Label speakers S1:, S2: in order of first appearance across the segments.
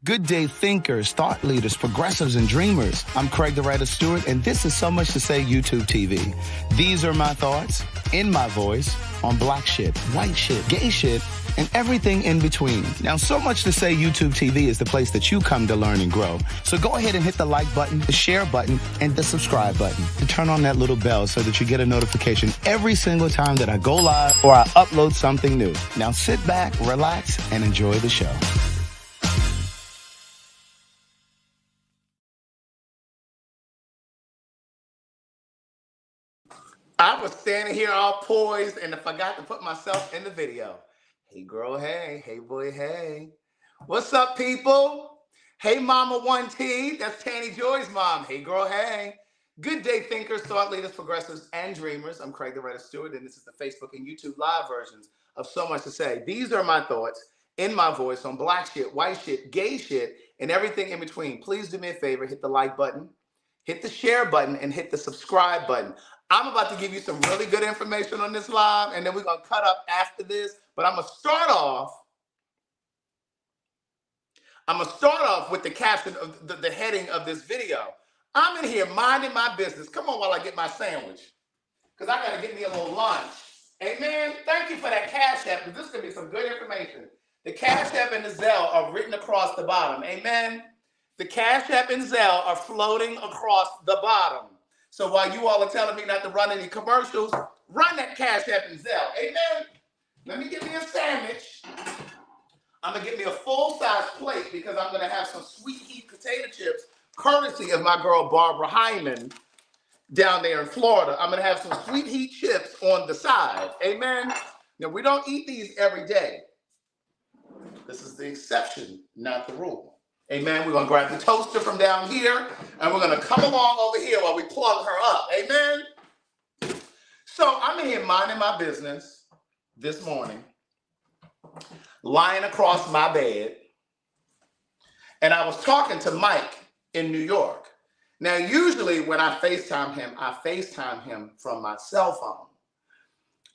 S1: Good day thinkers, thought leaders, progressives, and dreamers. I'm Craig TheWriter Stewart, and this is So Much to Say YouTube TV. These are my thoughts, in my voice, on black shit, white shit, gay shit, and everything in between. Now, So Much to Say YouTube TV is the place that you come to learn and grow. So go ahead and hit the like button, the share button, and the subscribe button. And turn on that little bell so that you get a notification every single time that I go live or I upload something new. Now sit back, relax, and enjoy the show.
S2: I was standing here all poised and I forgot to put myself in the video. Hey girl, hey. Hey boy, hey. What's up, people? Hey Mama 1T, that's Tanny Joy's mom. Hey girl, hey. Good day, thinkers, thought leaders, progressives, and dreamers. I'm Craig TheWriter Stewart, and this is the Facebook and YouTube live versions of So Much to Say. These are my thoughts in my voice on black shit, white shit, gay shit, and everything in between. Please do me a favor, hit the like button, hit the share button, and hit the subscribe button. I'm about to give you some really good information on this live, and then we're going to cut up after this. But I'm going to start off with the caption of the heading of this video. I'm in here minding my business. Come on while I get my sandwich, because I got to get me a little lunch. Amen. Thank you for that Cash App, because this is going to be some good information. The Cash App and the Zelle are written across the bottom. Amen. The Cash App and Zelle are floating across the bottom. So while you all are telling me not to run any commercials, run that Cash App and Zelle. Amen. Let me get me a sandwich. I'm going to get me a full-size plate because I'm going to have some sweet heat potato chips, courtesy of my girl Barbara Hyman down there in Florida. I'm going to have some sweet heat chips on the side. Amen. Now, we don't eat these every day. This is the exception, not the rule. Amen. We're going to grab the toaster from down here, and we're going to come along over here while we plug her up. Amen. So I'm in here minding my business this morning, lying across my bed, and I was talking to Mike in New York. Now, usually when I FaceTime him from my cell phone.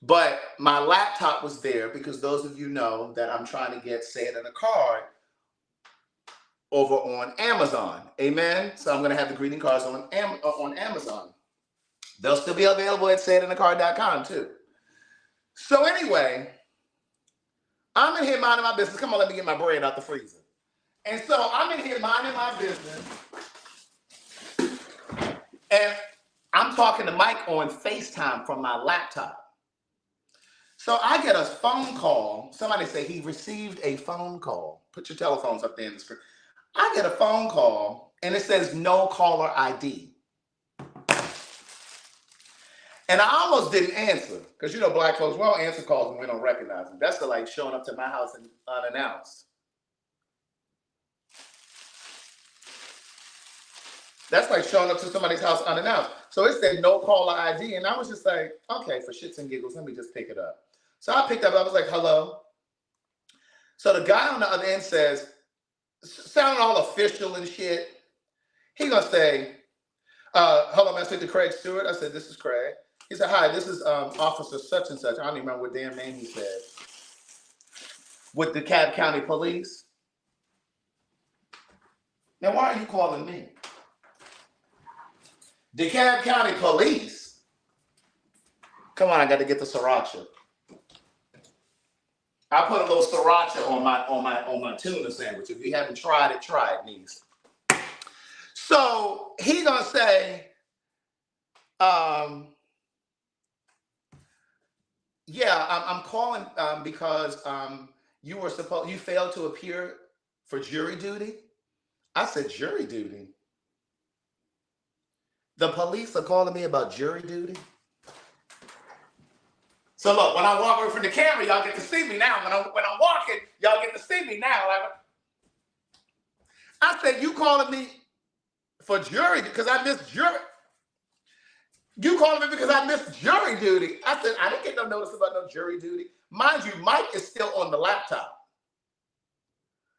S2: But my laptop was there because those of you know that I'm trying to get Say It in a Card over on Amazon. Amen. So I'm going to have the greeting cards on Amazon. They'll still be available at sayitinaCard.com too. So anyway, I'm in here minding my business. Come on, let me get my bread out the freezer. And so I'm in here minding my business. And I'm talking to Mike on FaceTime from my laptop. So I get a phone call. Somebody say he received a phone call. Put your telephones up there in the screen. I get a phone call, and it says no caller ID. And I almost didn't answer, because, you know, black folks, we don't answer calls when we don't recognize them. That's like showing up to my house and unannounced. That's like showing up to somebody's house unannounced. So it said no caller ID, and I was just like, okay, for shits and giggles, let me just pick it up. So I picked up, I was like, hello. So the guy on the other end says, sounding all official and shit. He gonna say, hello, may I speak to Craig Stewart? I said, this is Craig. He said, hi, this is Officer such and such. I don't even remember what damn name he said. With the DeKalb County Police. Now, why are you calling me? DeKalb County Police? Come on, I got to get the sriracha. I put a little sriracha on my tuna sandwich. If you haven't tried it, try it, niece. So he gonna say, yeah, I'm calling because you failed to appear for jury duty. I said, jury duty? The police are calling me about jury duty? So look, when I walk away from the camera, y'all get to see me now. When I'm walking, y'all get to see me now. I said, you calling me for jury because I missed jury? You calling me because I missed jury duty? I said, I didn't get no notice about no jury duty. Mind you, Mike is still on the laptop.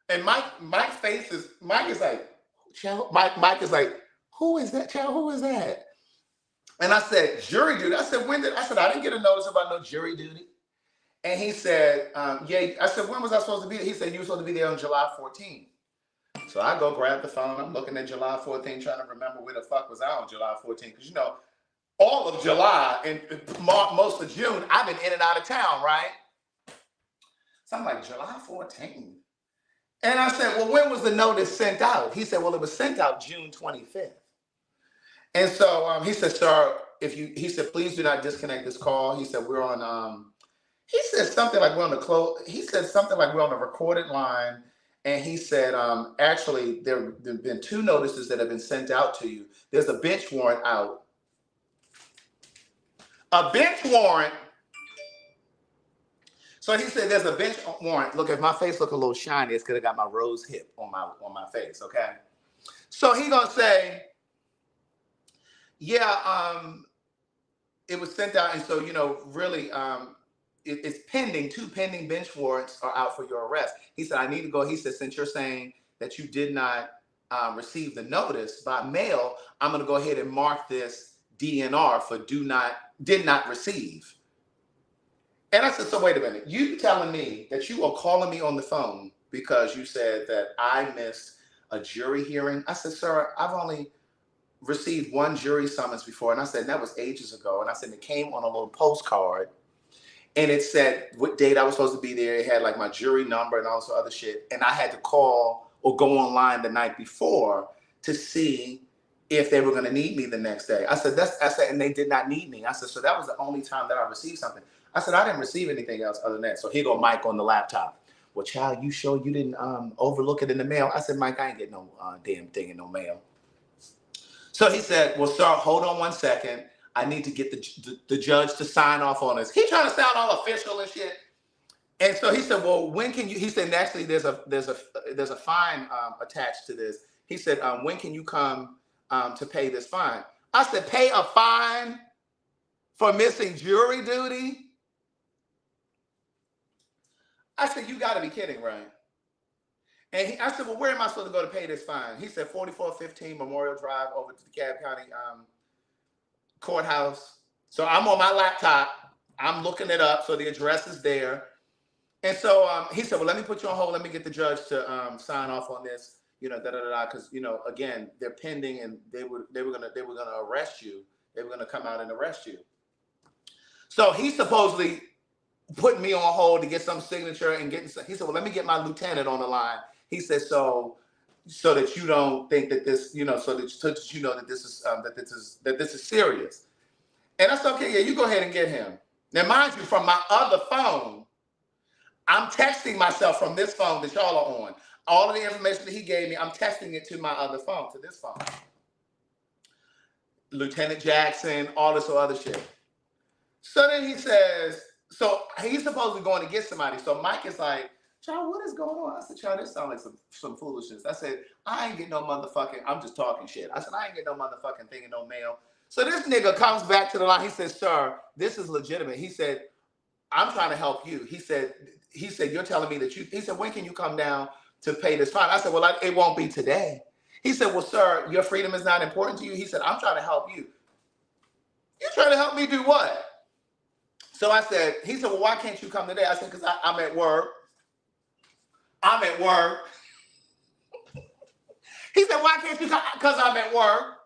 S2: And Mike is like, child, Mike is like, who is that, child? Who is that? And I said, jury duty. I said, I didn't get a notice about no jury duty. And he said, yeah. I said, when was I supposed to be there? He said, you were supposed to be there on July 14th. So I go grab the phone. I'm looking at July 14th, trying to remember where the fuck was I on July 14th. Because, you know, all of July and most of June, I've been in and out of town, right? So I'm like, July 14th? And I said, well, when was the notice sent out? He said, well, it was sent out June 25th. And so he said, sir, he said, please do not disconnect this call. He said, we're on, he said something like we're on the recorded line. And he said, actually, there have been 2 notices that have been sent out to you. There's a bench warrant out. A bench warrant. So he said, there's a bench warrant. Look, if my face look a little shiny, it's because I got my rose hip on my face, okay? So he gonna say, yeah, it was sent out, and so, you know, really, it's pending. 2 pending bench warrants are out for your arrest. He said, I need to go. He said, since you're saying that you did not receive the notice by mail, I'm going to go ahead and mark this DNR for did not receive. And I said, so wait a minute. You telling me that you are calling me on the phone because you said that I missed a jury hearing? I said, sir, I've only received 1 jury summons before. And I said, that was ages ago. And I said, it came on a little postcard. And it said what date I was supposed to be there. It had like my jury number and all this other shit. And I had to call or go online the night before to see if they were going to need me the next day. I said, and they did not need me. I said, so that was the only time that I received something. I said, I didn't receive anything else other than that. So here go Mike on the laptop. Well, child, you sure you didn't overlook it in the mail? I said, Mike, I ain't getting no damn thing in no mail. So he said, well, sir, hold on 1 second. I need to get the judge to sign off on this. He's trying to sound all official and shit. And so he said, well, when can you, he said, actually there's a fine attached to this. He said, when can you come to pay this fine? I said, pay a fine for missing jury duty? I said, you gotta be kidding, right? And I said, well, where am I supposed to go to pay this fine? He said, 4415 Memorial Drive over to the DeKalb County courthouse. So I'm on my laptop. I'm looking it up. So the address is there. And so he said, well, let me put you on hold. Let me get the judge to sign off on this, you know, because, you know, again, they're pending and they were gonna arrest you. They were gonna come out and arrest you. So he supposedly put me on hold to get some signature and he said, well, let me get my lieutenant on the line. He said, so that you don't think that this, you know, so that you know that this is serious. And I said, okay, yeah, you go ahead and get him. Now, mind you, from my other phone, I'm texting myself from this phone that y'all are on. All of the information that he gave me, I'm texting it to my other phone, to this phone. Lieutenant Jackson, all this other shit. So then he says, so he's supposedly going to get somebody. So Mike is like, child, what is going on? I said, child, this sounds like some foolishness. I said, I ain't getting no motherfucking, I'm just talking shit. I said, I ain't getting no motherfucking thing in no mail. So this nigga comes back to the line. He says, sir, this is legitimate. He said, I'm trying to help you. He said, you're telling me that he said, when can you come down to pay this fine? I said, well, it won't be today. He said, well, sir, your freedom is not important to you. He said, I'm trying to help you. You're trying to help me do what? So I said, he said, well, why can't you come today? I said, because I'm at work. I'm at work. He said, why can't you come? Because I'm at work.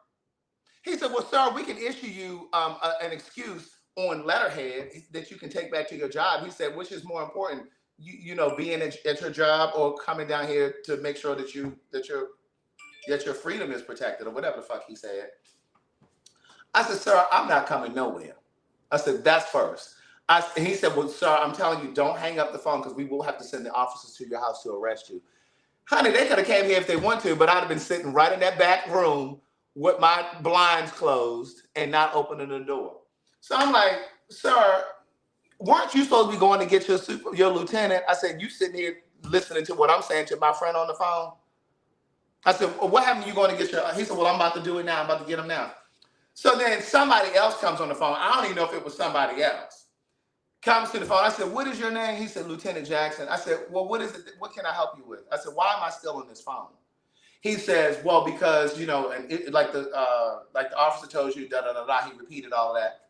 S2: He said, well, sir, we can issue you an excuse on letterhead that you can take back to your job. He said, which is more important, you know, being at your job or coming down here to make sure that your freedom is protected or whatever the fuck he said. I said, sir, I'm not coming nowhere. I said, that's first. He said, well, sir, I'm telling you, don't hang up the phone because we will have to send the officers to your house to arrest you. Honey, they could have came here if they want to, but I'd have been sitting right in that back room with my blinds closed and not opening the door. So I'm like, sir, weren't you supposed to be going to get your lieutenant? I said, you sitting here listening to what I'm saying to my friend on the phone? I said, well, what happened? You going to get your, he said, well, I'm about to do it now. I'm about to get him now. So then somebody else comes on the phone. I don't even know if it was somebody else. Comes to the phone. I said, what is your name? He said, Lieutenant Jackson. I said, well, what is it? What can I help you with? I said, why am I still on this phone? He says, well, because, you know, and like the officer told you, He repeated all of that.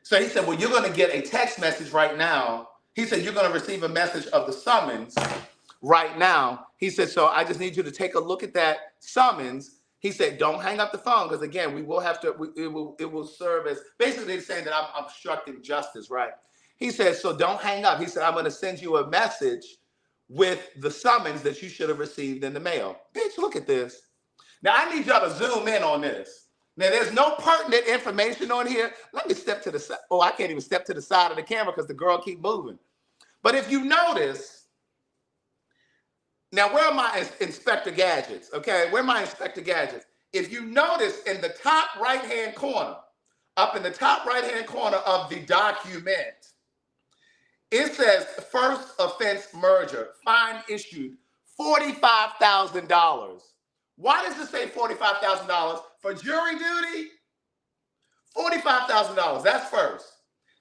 S2: So he said, well, you're going to get a text message right now. He said, you're going to receive a message of the summons right now. He said, so I just need you to take a look at that summons. He said, don't hang up the phone because again, we will have to. It will serve as basically saying that I'm obstructing justice, right? He said, so don't hang up. He said, I'm going to send you a message with the summons that you should have received in the mail. Bitch, look at this. Now I need y'all to zoom in on this. Now there's no pertinent information on here. Let me step to the side. Oh, I can't even step to the side of the camera because the girl keep moving. But if you notice, now where are my Inspector Gadgets? Okay, where are my Inspector Gadgets? If you notice in the top right-hand corner, up in the top right-hand corner of the document, it says first offense merger, fine issued, $45,000. Why does it say $45,000? For jury duty, $45,000. That's first.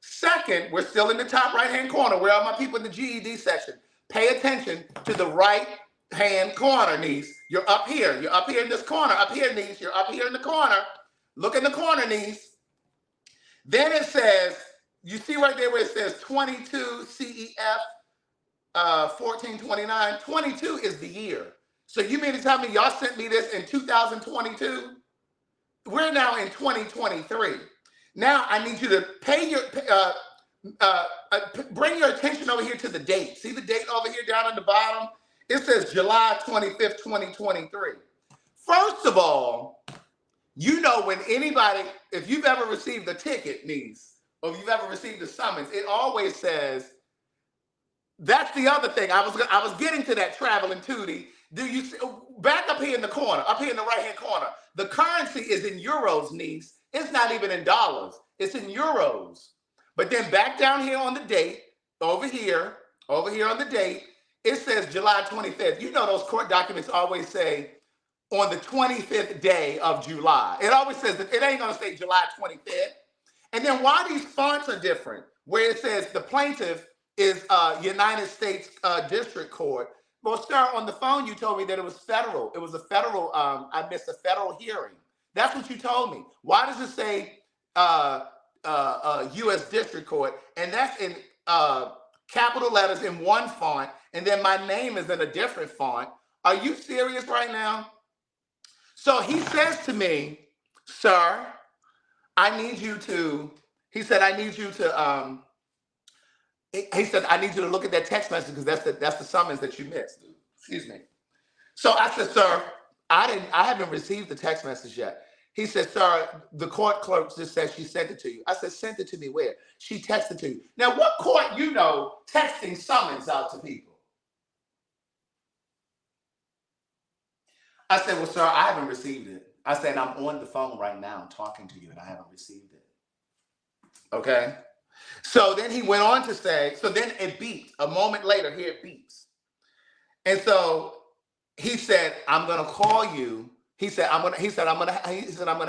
S2: Second, we're still in the top right-hand corner. Where are my people in the GED section? Pay attention to the right-hand corner, niece. You're up here. You're up here in this corner. Up here, niece. You're up here in the corner. Look in the corner, niece. Then it says, you see right there where it says 22 CEF 1429. 22 is the year. So you mean to tell me y'all sent me this in 2022? We're now in 2023. Now I need you to pay your bring your attention over here to the date. See the date over here down at the bottom? It says July 25th, 2023. First of all, you know when anybody, if you've ever received a ticket, niece, or if you've ever received a summons, it always says, that's the other thing. I was getting to that, traveling Tootie. Do you see, back up here in the corner, up here in the right-hand corner, the currency is in euros, niece. It's not even in dollars. It's in euros. But then back down here on the date, over here on the date, it says July 25th. You know those court documents always say on the 25th day of July. It always says that it ain't gonna say July 25th. And then why these fonts are different, where it says the plaintiff is United States District Court. Well, sir, on the phone you told me that it was federal. It was a federal, I missed a federal hearing. That's what you told me. Why does it say U.S. District Court? And that's in capital letters in one font, and then my name is in a different font. Are you serious right now? So he says to me, sir, I need you to, he said, I need you to, he said, I need you to look at that text message because that's the summons that you missed. Excuse me. So I said, sir, I haven't received the text message yet. He said, sir, the court clerk just said she sent it to you. I said, sent it to me where? She texted to you. Now, what court you know texting summons out to people? I said, well, sir, I haven't received it. I said, I'm on the phone right now talking to you and I haven't received it. Okay? So then he went on to say, so then it beeps. A moment later, here it beeps. And so he said, I'm going to call you. He said, I'm going to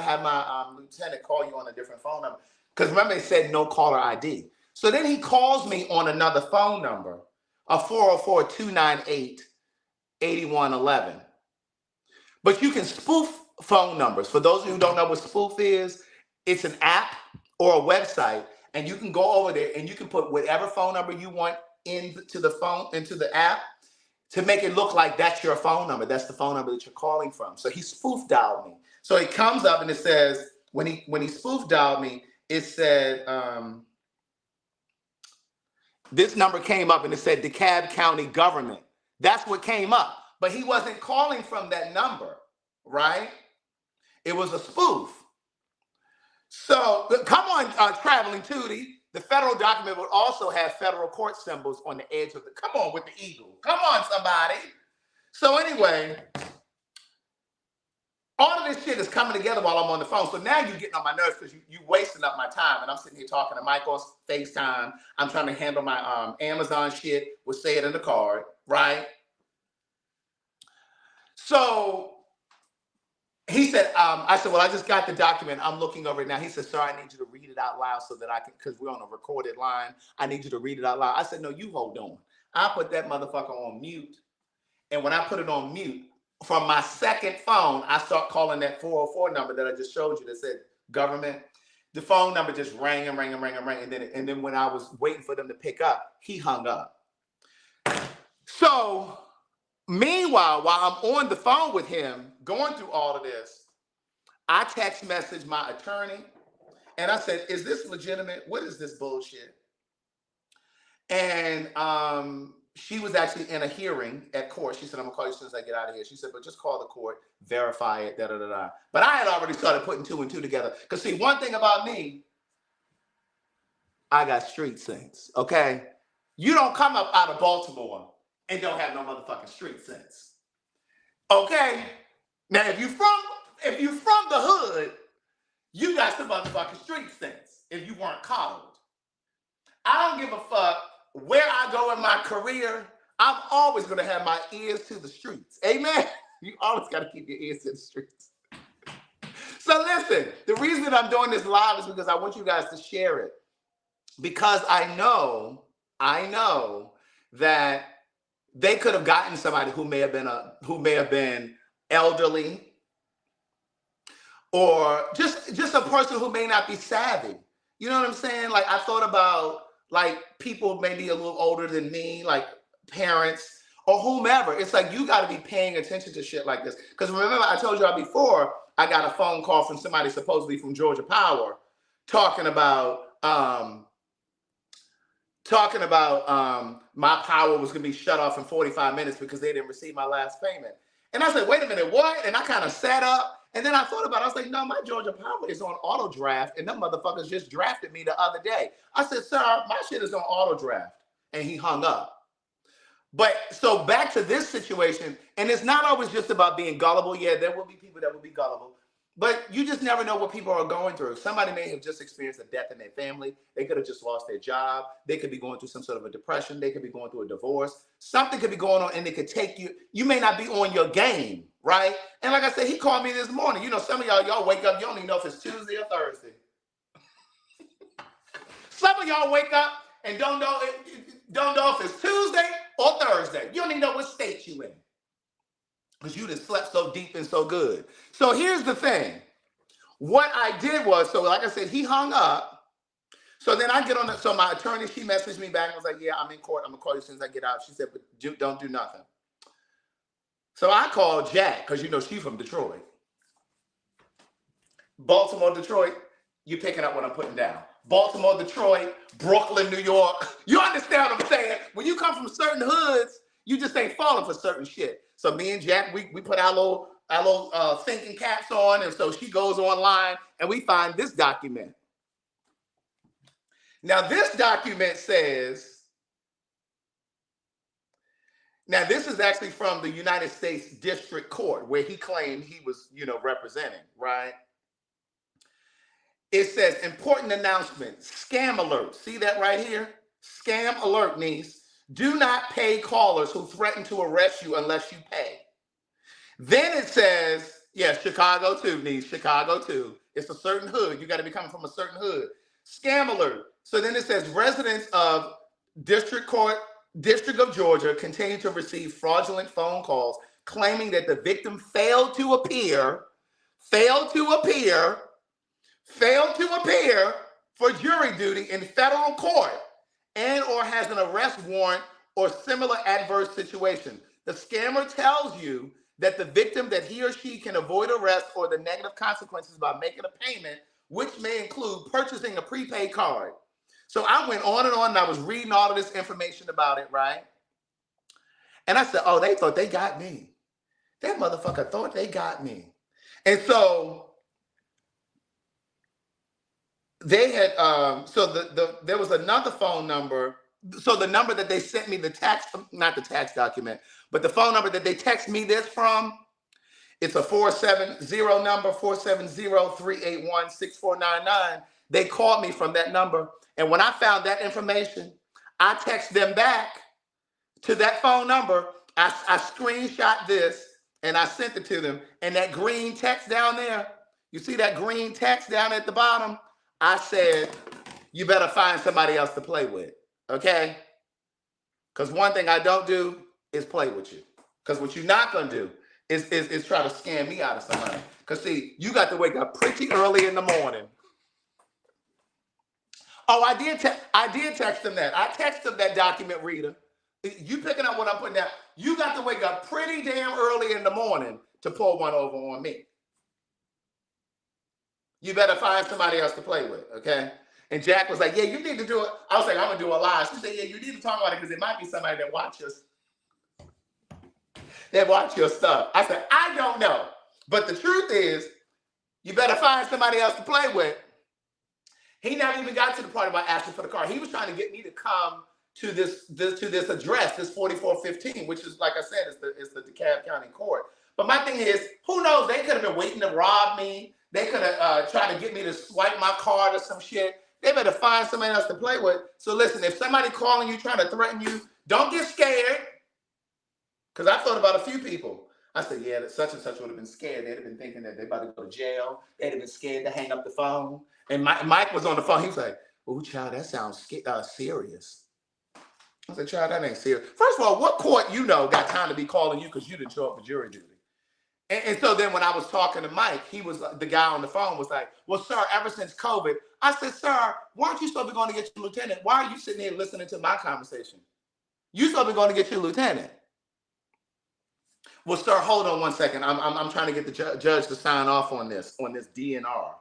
S2: have my lieutenant call you on a different phone number. Because remember, they said no caller ID. So then he calls me on another phone number, a 404-298-8111. But you can spoof phone numbers. For those of you who don't know what spoof is, it's an app or a website, and you can go over there and you can put whatever phone number you want into the app to make it look like that's your phone number. That's the phone number that you're calling from. So he spoof dialed me. So it comes up and it says, when he spoof dialed me, it said, this number came up and it said DeKalb County government. That's what came up. But he wasn't calling from that number, right? It was a spoof. So come on, Traveling Tootie. The federal document would also have federal court symbols on the edge of the, come on with the eagle. Come on, somebody. So anyway, all of this shit is coming together while I'm on the phone. So now you're getting on my nerves because you wasting up my time. And I'm sitting here talking to Mike on FaceTime. I'm trying to handle my Amazon shit. We'll say it in the card, right? So he said, I said, well, I just got the document. I'm looking over it now. He said, sir, I need you to read it out loud so that I can, because we're on a recorded line. I need you to read it out loud. I said, no, you hold on. I put that motherfucker on mute. And when I put it on mute, from my second phone, I start calling that 404 number that I just showed you that said government. The phone number just rang and rang and rang and rang. And then when I was waiting for them to pick up, he hung up. So Meanwhile, while I'm on the phone with him, going through all of this, I text message my attorney and I said, is this legitimate? What is this bullshit? And she was actually in a hearing at court. She said, I'm gonna call you as soon as I get out of here. She said, but just call the court, verify it, da da da da. But I had already started putting two and two together. Because see, one thing about me, I got street sense, okay? You don't come up out of Baltimore and don't have no motherfucking street sense. Okay? Now if you from the hood, you got some motherfucking street sense if you weren't coddled. I don't give a fuck where I go in my career. I'm always gonna have my ears to the streets. Amen. You always gotta keep your ears to the streets. So listen, the reason I'm doing this live is because I want you guys to share it. Because I know that they could have gotten somebody who may have been elderly, or just a person who may not be savvy. You know what I'm saying? Like I thought about like people maybe a little older than me, like parents or whomever. It's like you got to be paying attention to shit like this. Because remember, I told y'all before, I got a phone call from somebody supposedly from Georgia Power talking about my power was going to be shut off in 45 minutes because they didn't receive my last payment. And I said, wait a minute, what? And I kind of sat up. And then I thought about it. I was like, no, my Georgia Power is on auto draft. And them motherfuckers just drafted me the other day. I said, sir, my shit is on auto draft. And he hung up. But so back to this situation. And it's not always just about being gullible. Yeah, there will be people that will be gullible. But you just never know what people are going through. Somebody may have just experienced a death in their family. They could have just lost their job. They could be going through some sort of a depression. They could be going through a divorce. Something could be going on and it could take you. You may not be on your game, right? And like I said, he called me this morning. You know, some of y'all wake up, you don't even know if it's Tuesday or Thursday. Some of y'all wake up and don't know if it's Tuesday or Thursday. You don't even know what state you in. Because you just slept so deep and so good. So here's the thing. What I did was, so like I said, he hung up. So then I get on so my attorney, she messaged me back and was like, yeah, I'm in court. I'm going to call you as soon as I get out. She said, but don't do nothing. So I called Jack, because you know she's from Detroit. Baltimore, Detroit, you picking up what I'm putting down. Baltimore, Detroit, Brooklyn, New York. You understand what I'm saying? When you come from certain hoods, you just ain't falling for certain shit. So me and Jack, we put our little thinking caps on, and so she goes online, and we find this document. Now this document says, now this is actually from the United States District Court, where he claimed he was, representing, right? It says, important announcement, scam alert. See that right here? Scam alert, niece. Do not pay callers who threaten to arrest you unless you pay. Then it says, yeah, Chicago too, niece, Chicago too. It's a certain hood. You got to be coming from a certain hood. Scam alert. So then it says, residents of District of Georgia continue to receive fraudulent phone calls claiming that the victim failed to appear for jury duty in federal court and or has an arrest warrant or similar adverse situation. The scammer tells you that the victim, that he or she can avoid arrest or the negative consequences by making a payment, which may include purchasing a prepaid card. So I went on and I was reading all of this information about it, right? And I said, oh, they thought they got me. That motherfucker thought they got me. And so they had, there was another phone number. So the number that they sent me the tax, not the tax document, but the phone number that they text me this from, it's a 470 number, 470-381-6499. They called me from that number. And when I found that information, I text them back to that phone number. I screenshot this and I sent it to them. And that green text down there, you see that green text down at the bottom? I said, you better find somebody else to play with, okay? Because one thing I don't do is play with you. Because what you're not going to do is try to scam me out of some money. Because, see, you got to wake up pretty early in the morning. Oh, I did text them that. I texted them that document reader. You picking up what I'm putting down. You got to wake up pretty damn early in the morning to pull one over on me. You better find somebody else to play with, okay? And Jack was like, yeah, you need to do it. I was like, I'm gonna do a live. She said, yeah, you need to talk about it because it might be somebody that watches your stuff. I said, I don't know. But the truth is, you better find somebody else to play with. He never even got to the part about asking for the car. He was trying to get me to come to this address, this 4415, which is, like I said, is the DeKalb County Court. But my thing is, who knows? They could have been waiting to rob me. They could have tried to get me to swipe my card or some shit. They better find somebody else to play with. So listen, if somebody calling you, trying to threaten you, don't get scared. Because I thought about a few people. I said, yeah, that such and such would have been scared. They'd have been thinking that they're about to go to jail. They'd have been scared to hang up the phone. And Mike was on the phone. He was like, oh, child, that sounds serious. I said, child, that ain't serious. First of all, what court got time to be calling you because you didn't show up for jury duty? And so then when I was talking to Mike, he was, the guy on the phone was like, well, sir, ever since COVID, I said, sir, why aren't you supposed to be going to get your lieutenant? Why are you sitting here listening to my conversation? You supposed to be going to get your lieutenant. Well, sir, hold on one second. I'm trying to get the judge to sign off on this DNR.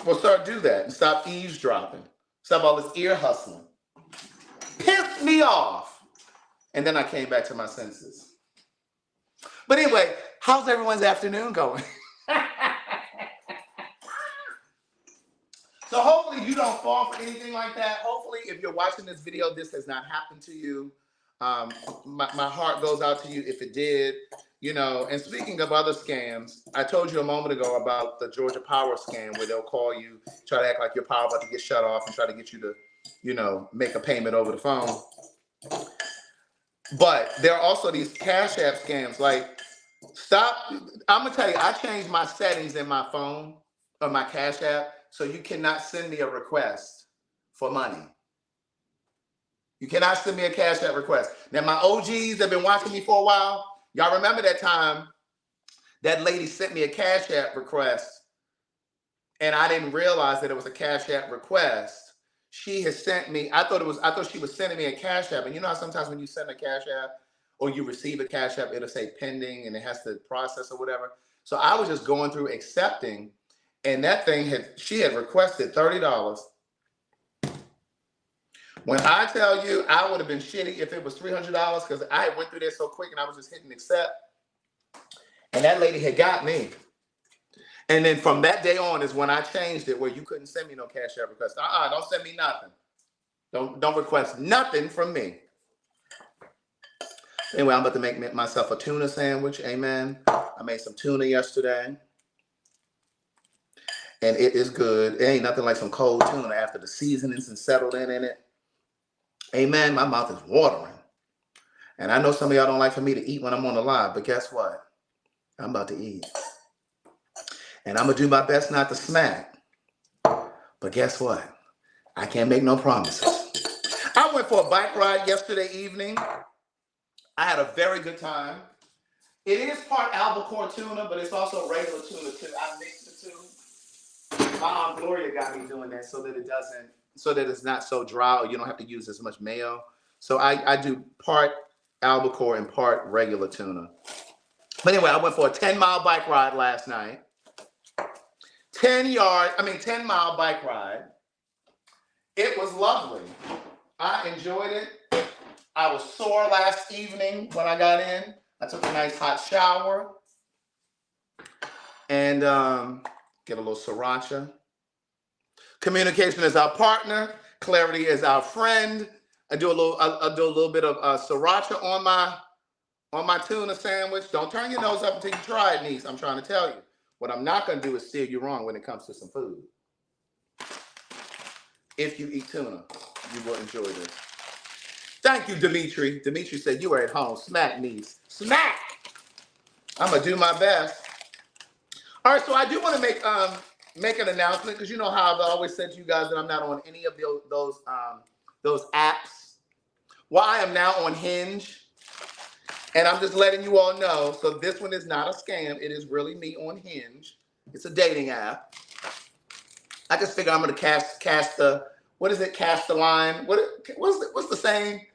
S2: Well, sir, do that and stop eavesdropping. Stop all this ear hustling. Pissed me off. And then I came back to my senses. But anyway, how's everyone's afternoon going? So hopefully you don't fall for anything like that. Hopefully if you're watching this video, this has not happened to you. My heart goes out to you if it did. And speaking of other scams, I told you a moment ago about the Georgia Power scam where they'll call you, try to act like your power about to get shut off and try to get you to, make a payment over the phone. But there are also these Cash App scams. Like, I'm going to tell you, I changed my settings in my phone or my Cash App so you cannot send me a request for money. You cannot send me a Cash App request. Now, my OGs that have been watching me for a while, y'all remember that time that lady sent me a Cash App request and I didn't realize that it was a Cash App request. She has sent me, I thought she was sending me a Cash App. And you know how sometimes when you send a Cash App or you receive a Cash App, it'll say pending and it has to process or whatever. So I was just going through accepting, and that thing she had requested $30. When I tell you, I would have been shitty if it was $300 because I went through this so quick and I was just hitting accept. And that lady had got me. And then from that day on is when I changed it where you couldn't send me no Cash App request. Don't send me nothing. Don't request nothing from me. Anyway, I'm about to make myself a tuna sandwich. Amen. I made some tuna yesterday. And it is good. It ain't nothing like some cold tuna after the seasonings and settled in it. Amen. My mouth is watering. And I know some of y'all don't like for me to eat when I'm on the live, but guess what? I'm about to eat. And I'm going to do my best not to smack. But guess what? I can't make no promises. I went for a bike ride yesterday evening. I had a very good time. It is part albacore tuna, but it's also regular tuna too. I mixed the two. My Aunt Gloria got me doing that so that it's not so dry or you don't have to use as much mayo. So I do part albacore and part regular tuna. But anyway, I went for a 10-mile bike ride last night. 10-mile bike ride. It was lovely. I enjoyed it. I was sore last evening when I got in. I took a nice hot shower and get a little sriracha. Communication is our partner. Clarity is our friend. I'll do a little bit of sriracha on my tuna sandwich. Don't turn your nose up until you try it, niece. I'm trying to tell you. What I'm not going to do is steer you wrong when it comes to some food. If you eat tuna, you will enjoy this. Thank you, Dimitri. Dimitri said you were at home. Smack, niece. Smack! I'm going to do my best. All right, so I do want to make an announcement because you know how I've always said to you guys that I'm not on any of those apps. Well, I am now on Hinge. And I'm just letting you all know. So this one is not a scam. It is really me on Hinge. It's a dating app. I just figure I'm going to cast the, what is it? Cast the line. What's the saying?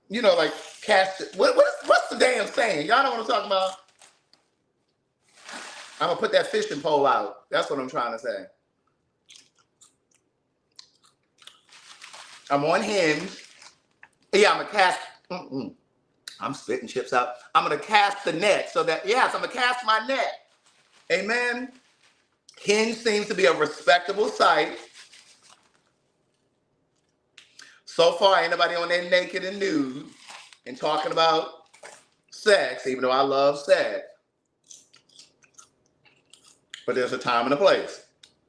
S2: You know, like cast. What's the damn saying? Y'all know what I'm talking about? I'm gonna put that fishing pole out. That's what I'm trying to say. I'm on Hinge. Yeah, I'm gonna cast. I'm spitting chips out. I'm gonna cast the net so that yes, I'm gonna cast my net. Amen. Hinge seems to be a respectable site. So far, ain't nobody on there naked and nude and talking about sex, even though I love sex. But there's a time and a place.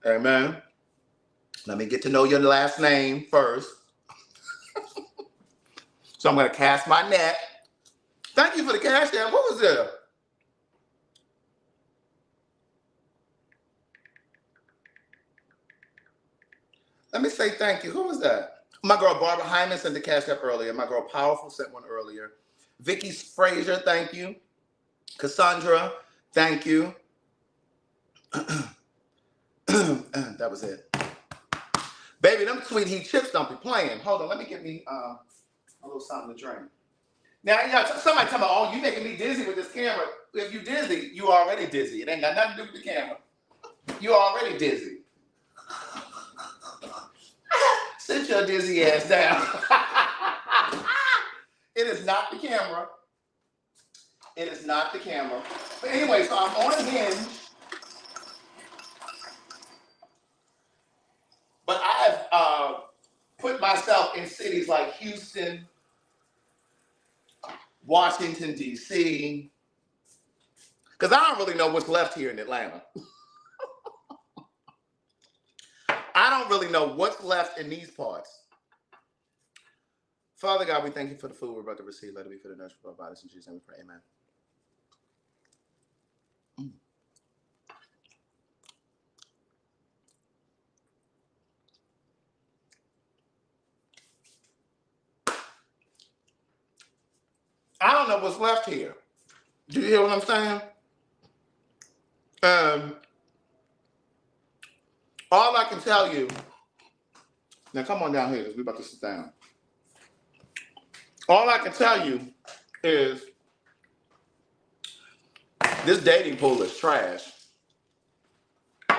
S2: Amen. Let me get to know your last name first. So I'm going to cast my net. Thank you for the cash app. What was it? Let me say thank you. Who was that? My girl Barbara Hyman sent the cash app earlier. My girl Powerful sent one earlier. Vicky Frazier, thank you. Cassandra, thank you. That was it. Baby, them sweet heat chips don't be playing. Hold on, let me get me a little something to drink. Now, you know, somebody tell me, oh, you making me dizzy with this camera. If you dizzy, you already dizzy. It ain't got nothing to do with the camera. You already dizzy. Sit your dizzy ass down. It is not the camera. It is not the camera. But anyway, so I'm on Hinge. But I have put myself in cities like Houston, Washington, D.C., because I don't really know what's left here in Atlanta. I don't really know what's left in these parts. Father God, we thank you for the food we're about to receive. Let it be for the nourishment of our bodies. In Jesus' name we pray. Amen. I don't know what's left here. Do you hear what I'm saying? All I can tell you, now come on down here because we're about to sit down. All I can tell you is this dating pool is trash.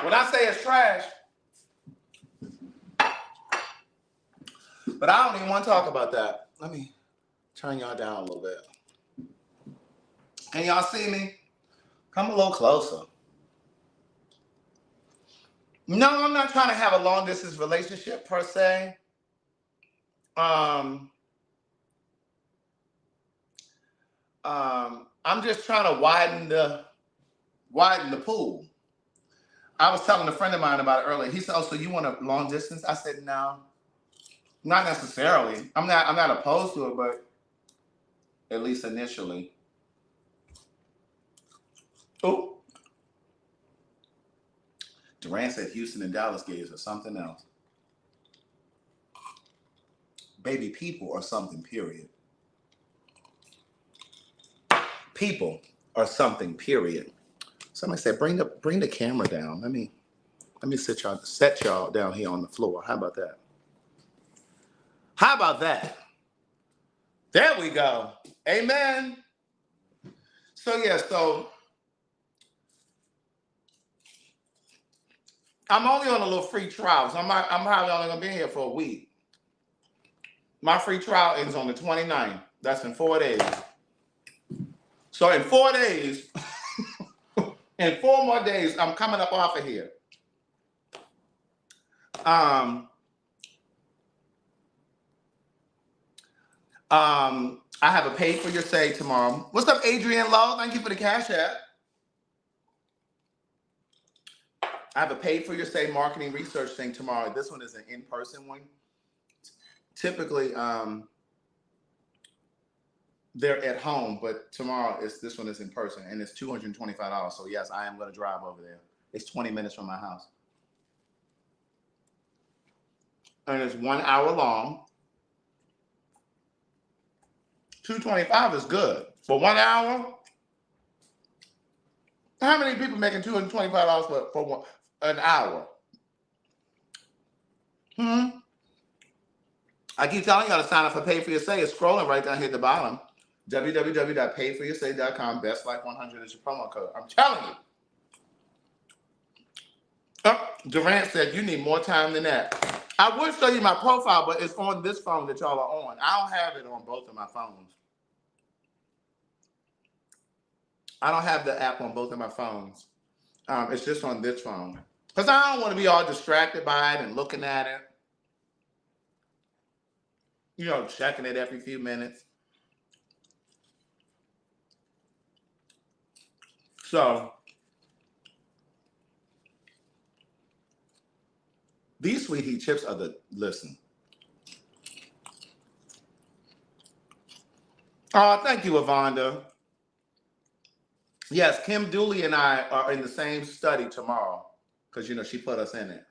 S2: When I say it's trash, but I don't even want to talk about that. Let me turn y'all down a little bit. Can y'all see me? Come a little closer. No, I'm not trying to have a long distance relationship per se. I'm just trying to widen the pool. I was telling a friend of mine about it earlier. He said, "Oh, so you want a long distance?" I said, "No, not necessarily. I'm not opposed to it, but at least initially." Oh, Durant said Houston and Dallas gays are something else. Baby, people are something, period. People are something, period. Somebody said, bring the camera down. Let me set y'all down here on the floor. How about that? How about that? There we go. Amen. So yeah, so I'm only on a little free trial. So I'm probably only gonna be here for a week. My free trial ends on the 29th. That's in 4 days. So in 4 days, in 4 more days, I'm coming up off of here. I have a pay for your say tomorrow. What's up, Adrienne Lowe? Thank you for the cash app. I have a paid for your say marketing research thing tomorrow. This one is an in-person one. Typically, they're at home, but tomorrow this one is in person, and it's $225. So yes, I am going to drive over there. It's 20 minutes from my house, and it's 1 hour long. $225 is good for 1 hour. How many people making $225 for an hour? I keep telling y'all to sign up for Pay for Your Say. It's scrolling right down here at the bottom. www.payforyoursay.com. Best Life 100 is your promo code. I'm telling you. Oh, Durant said you need more time than that. I would show you my profile, but it's on this phone that y'all are on. I don't have it on both of my phones. I don't have the app on both of my phones. It's just on this phone. Because I don't want to be all distracted by it and looking at it. You know, checking it every few minutes. So, these sweet heat chips are the, listen. Oh, thank you, Avonda. Yes, Kim Dooley and I are in the same study tomorrow. Because, you know, she put us in it.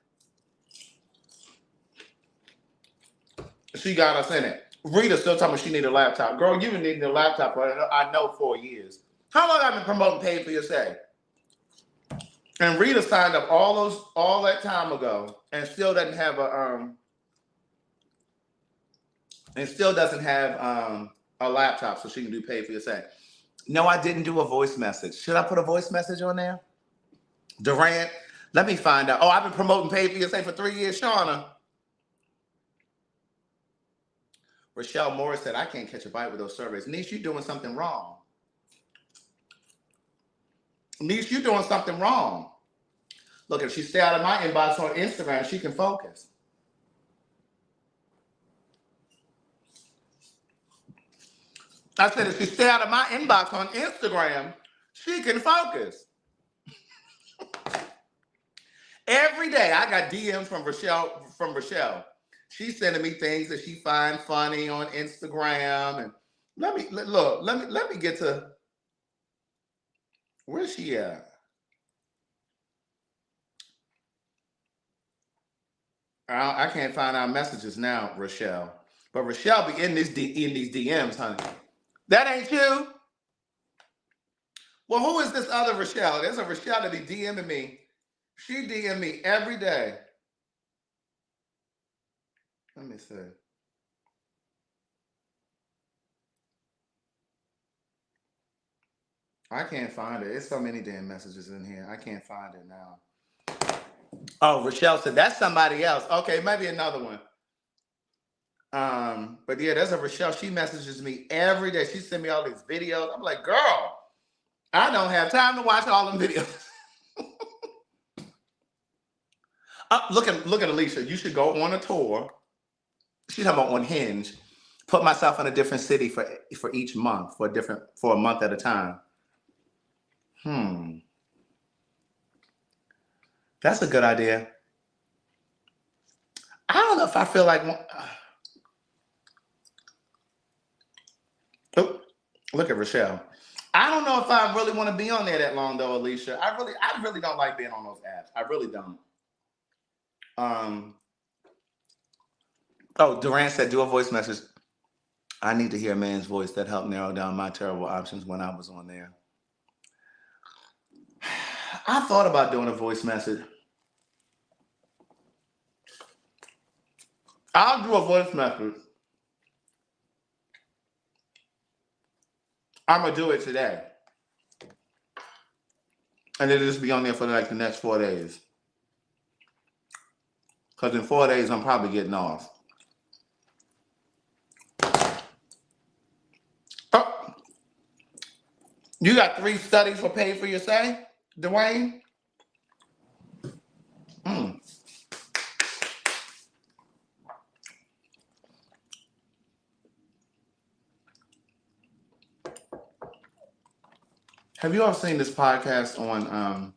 S2: She got us in it. Rita still talking me she need a laptop. Girl, you've been needing a laptop for, I know, 4 years. How long have I been promoting Pay for Your Say? And Rita signed up all that time ago and still doesn't have a laptop so she can do Pay for Your Say. No, I didn't do a voice message. Should I put a voice message on there? Durant, let me find out. Oh, I've been promoting Pay for Your Say for 3 years, Shauna. Rochelle Morris said, I can't catch a bite with those surveys. Niche, you're doing something wrong. Niche, you're doing something wrong. Look, if she stay out of my inbox on Instagram, she can focus. I said, if she stay out of my inbox on Instagram, she can focus. Every day, I got DMs from Rochelle. She's sending me things that she finds funny on Instagram. And let me get to, where's she at? I can't find our messages now, Rochelle. But Rochelle be in these DMs, honey. That ain't you? Well, who is this other Rochelle? There's a Rochelle that be DMing me. She DM me every day. Let me see. I can't find it. There's so many damn messages in here. I can't find it now. Oh, Rochelle said, that's somebody else. Okay, maybe another one. But yeah, there's a Rochelle. She messages me every day. She send me all these videos. I'm like, girl, I don't have time to watch all them videos. Look at Alicia. You should go on a tour. She's talking about on Hinge. Put myself in a different city for each month, for a month at a time. That's a good idea. I don't know if I feel like. Oh, look at Rochelle. I don't know if I really want to be on there that long though, Alicia. I really don't like being on those apps. I really don't. Oh, Durant said, do a voice message. I need to hear a man's voice that helped narrow down my terrible options when I was on there. I thought about doing a voice message. I'll do a voice message. I'm going to do it today. And it'll just be on there for like the next 4 days. Because in 4 days, I'm probably getting off. Oh, you got 3 studies for Pay for Your Say, Dwayne? Have you all seen this podcast on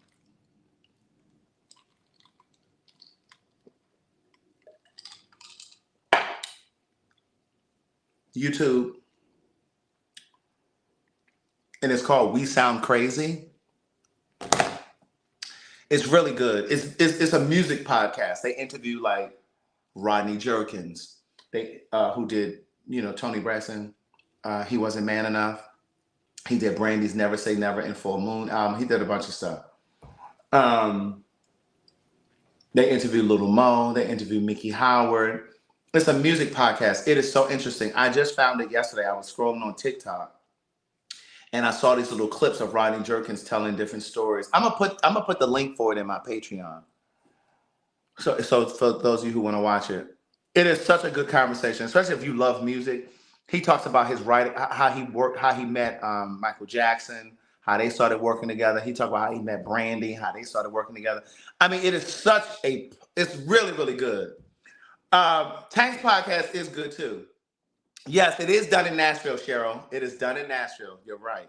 S2: YouTube? And it's called We Sound Crazy. It's really good. It's a music podcast. They interview like Rodney Jerkins, who did, Tony Braxton. He Wasn't Man Enough. He did Brandy's Never Say Never and Full Moon album. He did a bunch of stuff. They interviewed Little Mo. They interviewed Mickey Howard. It's a music podcast. It is so interesting. I just found it yesterday. I was scrolling on TikTok and I saw these little clips of Rodney Jerkins telling different stories. I'm gonna put the link for it in my Patreon. So for those of you who want to watch it, it is such a good conversation, especially if you love music. He talks about his writing, how he worked, how he met Michael Jackson, how they started working together. He talked about how he met Brandy, how they started working together. I mean, it's really, really good. Tank's podcast is good too. Yes, it is done in Nashville, Cheryl. It is done in Nashville. You're right.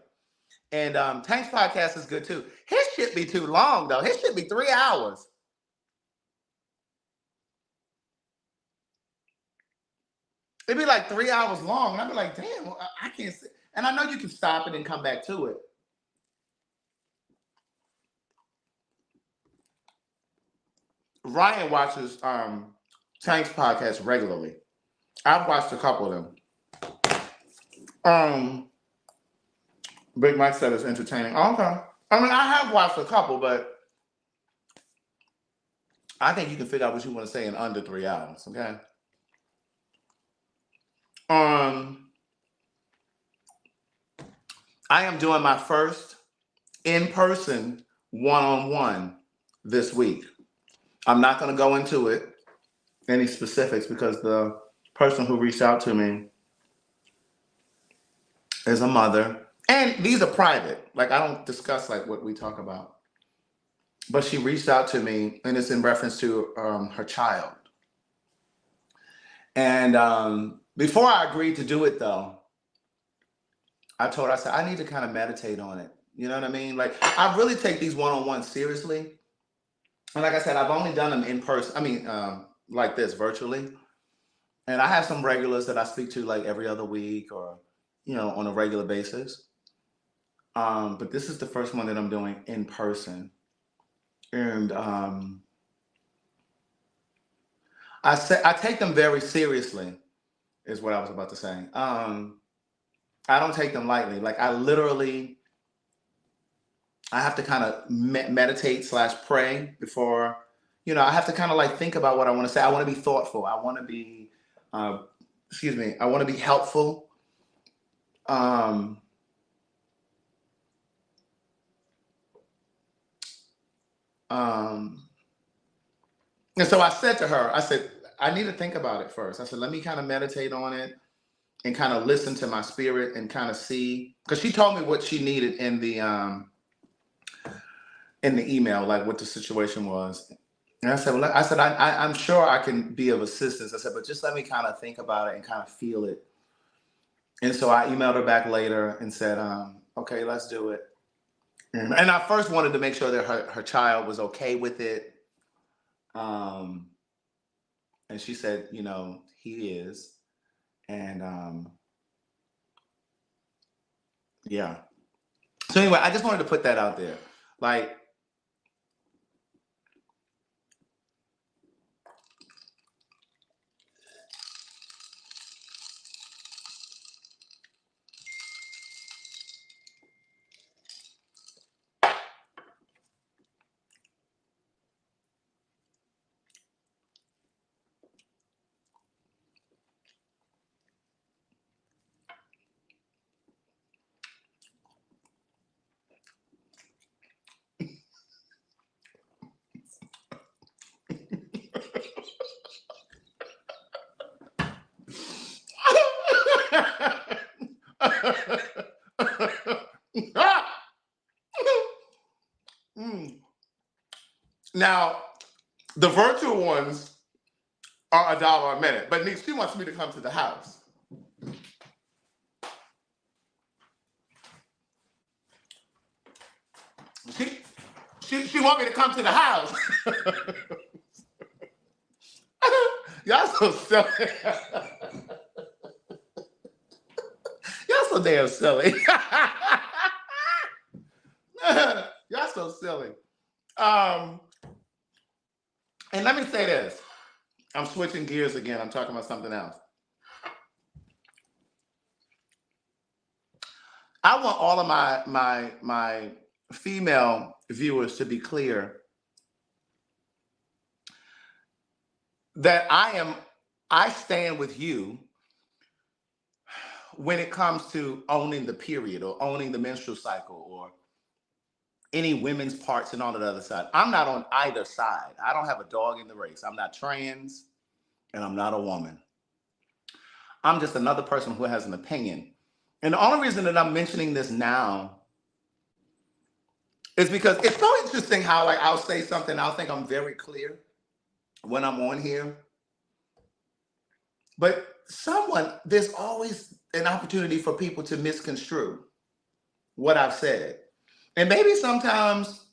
S2: And Tank's podcast is good too. His shit be too long though. His shit be 3 hours. It'd be like 3 hours long. And I'd be like, damn, I can't see. And I know you can stop it and come back to it. Ryan watches Tank's podcast regularly. I've watched a couple of them. Big Mike said it's entertaining. Okay. I mean, I have watched a couple, but I think you can figure out what you want to say in under 3 hours. Okay. I am doing my first in-person one-on-one this week. I'm not going to go into it, any specifics, because the person who reached out to me is a mother. And these are private. Like, I don't discuss like what we talk about. But she reached out to me, and it's in reference to her child. And before I agreed to do it, though, I told her, I said, I need to kind of meditate on it. You know what I mean? Like, I really take these one-on-ones seriously. And like I said, I've only done them in person. I mean, like this, virtually. And I have some regulars that I speak to like every other week or, you know, on a regular basis. But this is the first one that I'm doing in person. And I take them very seriously, is what I was about to say. I don't take them lightly. Like, I have to kind of meditate / pray before, you know, I have to kind of like think about what I want to say. I want to be thoughtful. I want to be, I want to be helpful. And so I said to her, I said, I need to think about it first. I said, let me kind of meditate on it and kind of listen to my spirit and kind of see, because she told me what she needed in the email, like what the situation was. And I said, well, I'm sure I can be of assistance. I said, but just let me kind of think about it and kind of feel it. And so I emailed her back later and said, okay, let's do it. And I first wanted to make sure that her child was okay with it. And she said, you know, he is. And yeah. So anyway, I just wanted to put that out there. Like, now, the virtual ones are $1 a minute, but she wants me to come to the house. She want me to come to the house. Y'all so silly. Y'all so damn silly. Y'all so silly. And let me say this. I'm switching gears again. I'm talking about something else. I want all of my female viewers to be clear that I am I stand with you when it comes to owning the period or owning the menstrual cycle or any women's parts and all of the other side. I'm not on either side. I don't have a dog in the race. I'm not trans and I'm not a woman. I'm just another person who has an opinion. And the only reason that I'm mentioning this now is because it's so interesting how like I'll say something, I'll think I'm very clear when I'm on here. But there's always an opportunity for people to misconstrue what I've said. And maybe sometimes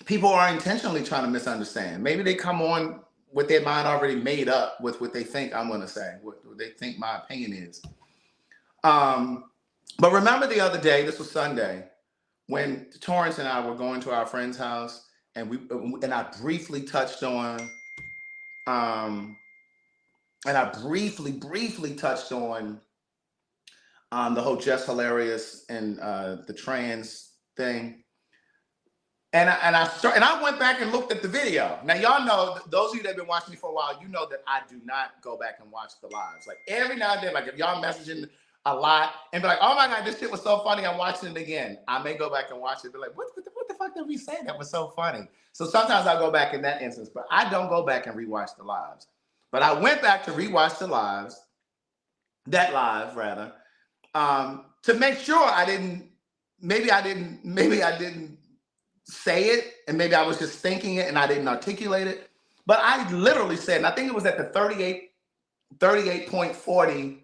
S2: people are intentionally trying to misunderstand. Maybe they come on with their mind already made up with what they think I'm going to say, what they think my opinion is. But remember the other day, this was Sunday, when Torrance and I were going to our friend's house, and I briefly touched on, the whole Just Hilarious and the trans thing. And I went back and looked at the video. Now, y'all know, those of you that have been watching me for a while, you know that I do not go back and watch the lives. Like every now and then, like if y'all messaging a lot and be like, oh my God, this shit was so funny, I'm watching it again. I may go back and watch it, be like, what the fuck did we say that was so funny? So sometimes I'll go back in that instance, but I don't go back and rewatch the lives. But I went back to rewatch the lives, that live rather, to make sure maybe I didn't say it, and maybe I was just thinking it and I didn't articulate it. But I literally said, and I think it was at the 38:40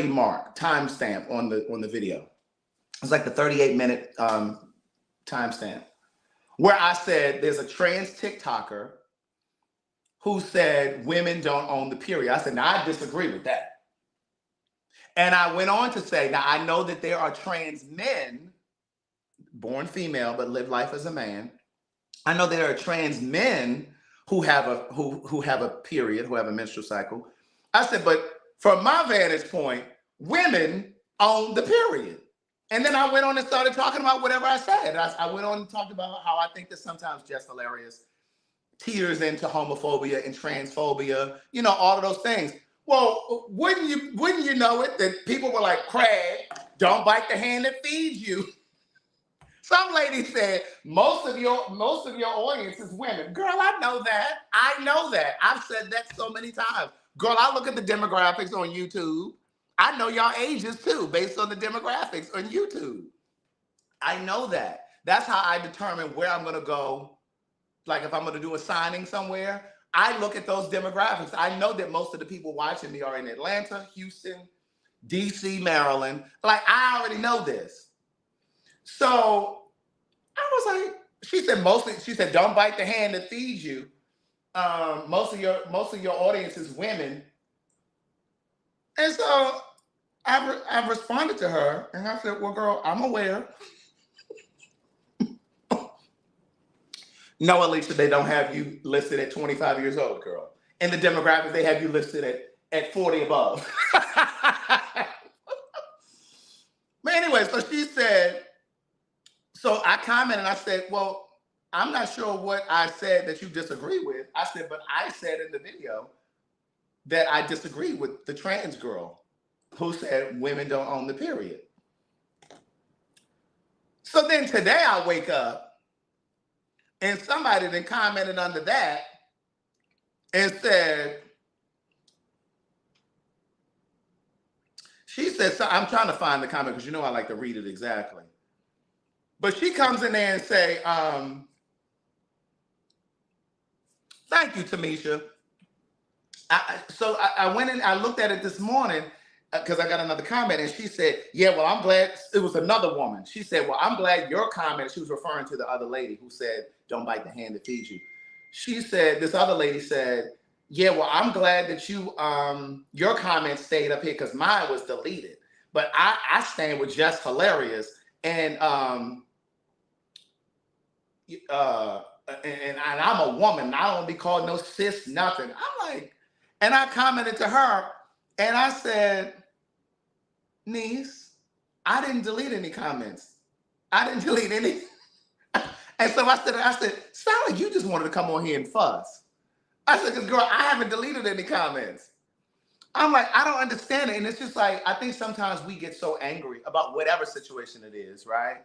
S2: mark timestamp on the video. It's like the 38-minute timestamp where I said there's a trans TikToker who said women don't own the period. I said, now I disagree with that. And I went on to say, now I know that there are trans men born female but live life as a man. I know there are trans men who have a period, who have a menstrual cycle. I said, but from my vantage point, women own the period. And then I went on and started talking about whatever I said. I went on and talked about how I think that sometimes Just Hilarious teeters into homophobia and transphobia, all of those things. Well, wouldn't you know it that people were like, Craig, don't bite the hand that feeds you. Some lady said, most of your audience is women. Girl, I know that. I've said that so many times. Girl, I look at the demographics on YouTube. I know y'all ages too, based on the demographics on YouTube. I know that. That's how I determine where I'm going to go. Like if I'm going to do a signing somewhere, I look at those demographics. I know that most of the people watching me are in Atlanta, Houston, DC, Maryland. Like I already know this. So I was like, she said, don't bite the hand that feeds you. Most of your audience is women. And so I responded to her and I said, well, girl, I'm aware. No, Alicia, they don't have you listed at 25 years old, girl. In the demographics, they have you listed at 40 above. But anyway, so she said, so I commented and I said, well, I'm not sure what I said that you disagree with. I said, but I said in the video that I disagree with the trans girl who said women don't own the period. So then today I wake up and somebody then commented under that and said, she said, so I'm trying to find the comment because I like to read it exactly. But she comes in there and say, thank you, Tamisha. So I went in, I looked at it this morning because I got another comment and she said, yeah, well, I'm glad it was another woman. She said, well, I'm glad your comment, she was referring to the other lady who said, don't bite the hand that feeds you. She said, this other lady said, yeah, well, I'm glad that your comment stayed up here because mine was deleted. But I stand with Just Hilarious and I'm a woman. I don't be called no sis, nothing. I'm like, and I commented to her and I said, niece, I didn't delete any comments. I didn't delete any. And so I said, sound like you just wanted to come on here and fuss. I said, because girl, I haven't deleted any comments. I'm like, I don't understand it. And it's just like, I think sometimes we get so angry about whatever situation it is, right?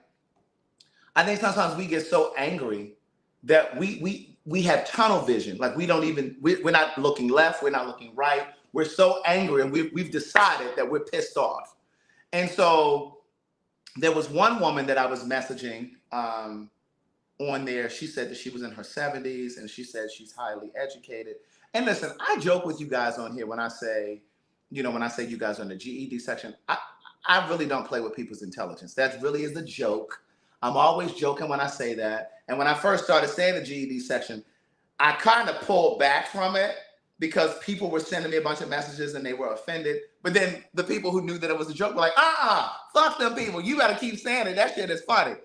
S2: I think sometimes we get so angry that we have tunnel vision. Like we don't even, we're not looking left, we're not looking right. We're so angry and we've decided that we're pissed off. And so there was one woman that I was messaging on there. She said that she was in her 70s and she said she's highly educated. And listen, I joke with you guys on here when I say, when I say you guys are in the GED section, I really don't play with people's intelligence. That really is a joke. I'm always joking when I say that. And when I first started saying the GED section, I kind of pulled back from it because people were sending me a bunch of messages and they were offended. But then the people who knew that it was a joke were like, fuck them people. You got to keep saying it. That shit is funny.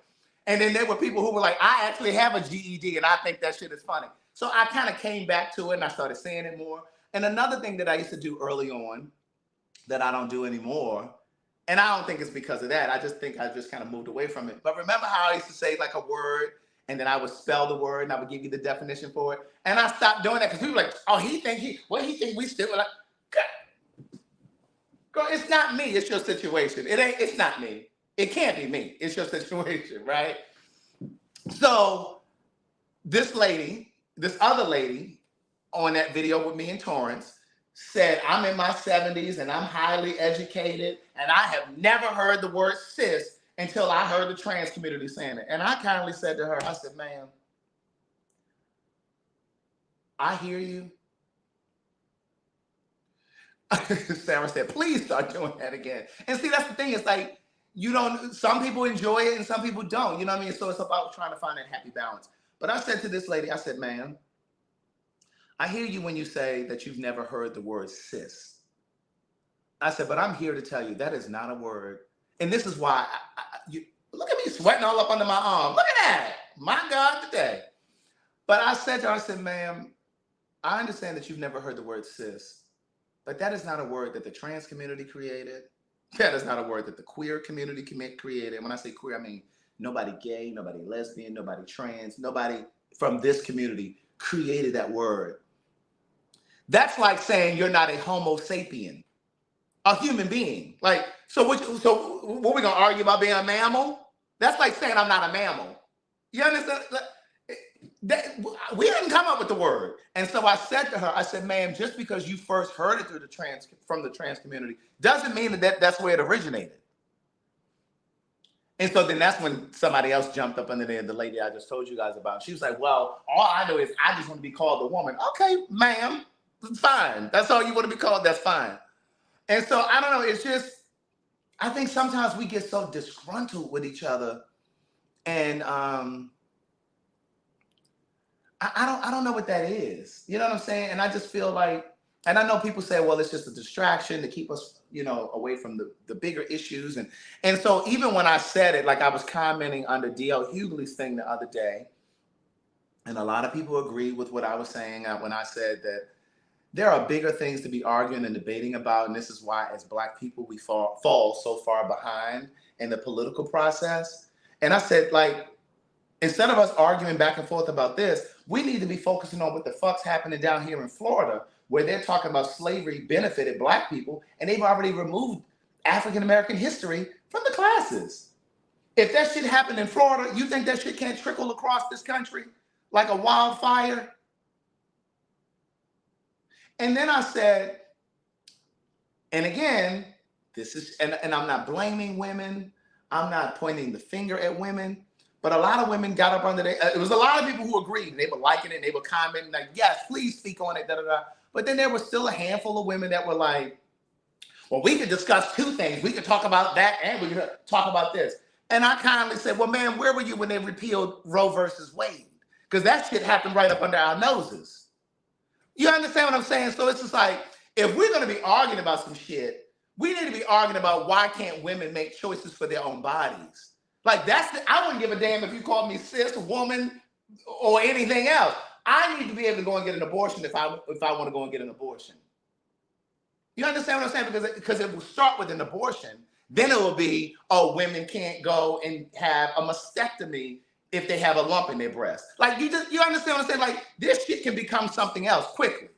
S2: And then there were people who were like, I actually have a GED and I think that shit is funny. So I kind of came back to it and I started saying it more. And another thing that I used to do early on that I don't do anymore, and I don't think it's because of that. I just think I just kind of moved away from it. But remember how I used to say like a word and then I would spell the word and I would give you the definition for it? And I stopped doing that because people were like, oh, he think we still like, girl, it's not me, it's your situation. It's not me. It can't be me. It's your situation, right? So this other lady on that video with me and Torrance said, I'm in my 70s and I'm highly educated and I have never heard the word cis until I heard the trans community saying it. And I kindly said to her, I said, ma'am, I hear you. Sarah said, please start doing that again. And see, that's the thing. It's like, some people enjoy it and some people don't. You know what I mean? So it's about trying to find that happy balance. But I said to this lady, I said, ma'am, I hear you when you say that you've never heard the word cis. I said, but I'm here to tell you that is not a word. And this is why, you look at me sweating all up under my arm. Look at that. My God, today. But I said to her, I said, ma'am, I understand that you've never heard the word cis, but that is not a word that the trans community created. That is not a word that the queer community created. When I say queer, I mean nobody gay, nobody lesbian, nobody trans, nobody from this community created that word. That's like saying you're not a Homo sapien, a human being. Like, so what we gonna argue about being a mammal? That's like saying I'm not a mammal. You understand? We didn't come up with the word. And so I said to her, I said, ma'am, just because you first heard it from the trans community doesn't mean that's where it originated. And so then that's when somebody else jumped up under there, the lady I just told you guys about. She was like, well, all I know is I just want to be called a woman. Okay, ma'am, fine. That's all you want to be called, that's fine. And so I don't know, it's just, I think sometimes we get so disgruntled with each other and I don't know what that is. You know what I'm saying? And I just feel like, and I know people say, well, it's just a distraction to keep us, away from the bigger issues. And so even when I said it, like I was commenting under D.L. Hughley's thing the other day, and a lot of people agree with what I was saying when I said that there are bigger things to be arguing and debating about. And this is why as Black people, we fall so far behind in the political process. And I said, like, instead of us arguing back and forth about this, we need to be focusing on what the fuck's happening down here in Florida, where they're talking about slavery benefited Black people, and they've already removed African-American history from the classes. If that shit happened in Florida, you think that shit can't trickle across this country like a wildfire? And then I said, and again, this is, and I'm not blaming women, I'm not pointing the finger at women, but a lot of women got up under there. It was a lot of people who agreed. And they were liking it. And they were commenting like, yes, please speak on it. Da, da, da. But then there was still a handful of women that were like, well, we could discuss two things. We could talk about that and we could talk about this. And I kindly said, well, man, where were you when they repealed Roe versus Wade? Because that shit happened right up under our noses. You understand what I'm saying? So it's just like, if we're going to be arguing about some shit, we need to be arguing about why can't women make choices for their own bodies? Like I wouldn't give a damn if you called me cis, woman, or anything else. I need to be able to go and get an abortion if I want to go and get an abortion. You understand what I'm saying? Because it will start with an abortion. Then it will be, oh, women can't go and have a mastectomy if they have a lump in their breast. Like, you understand what I'm saying? Like, this shit can become something else quickly.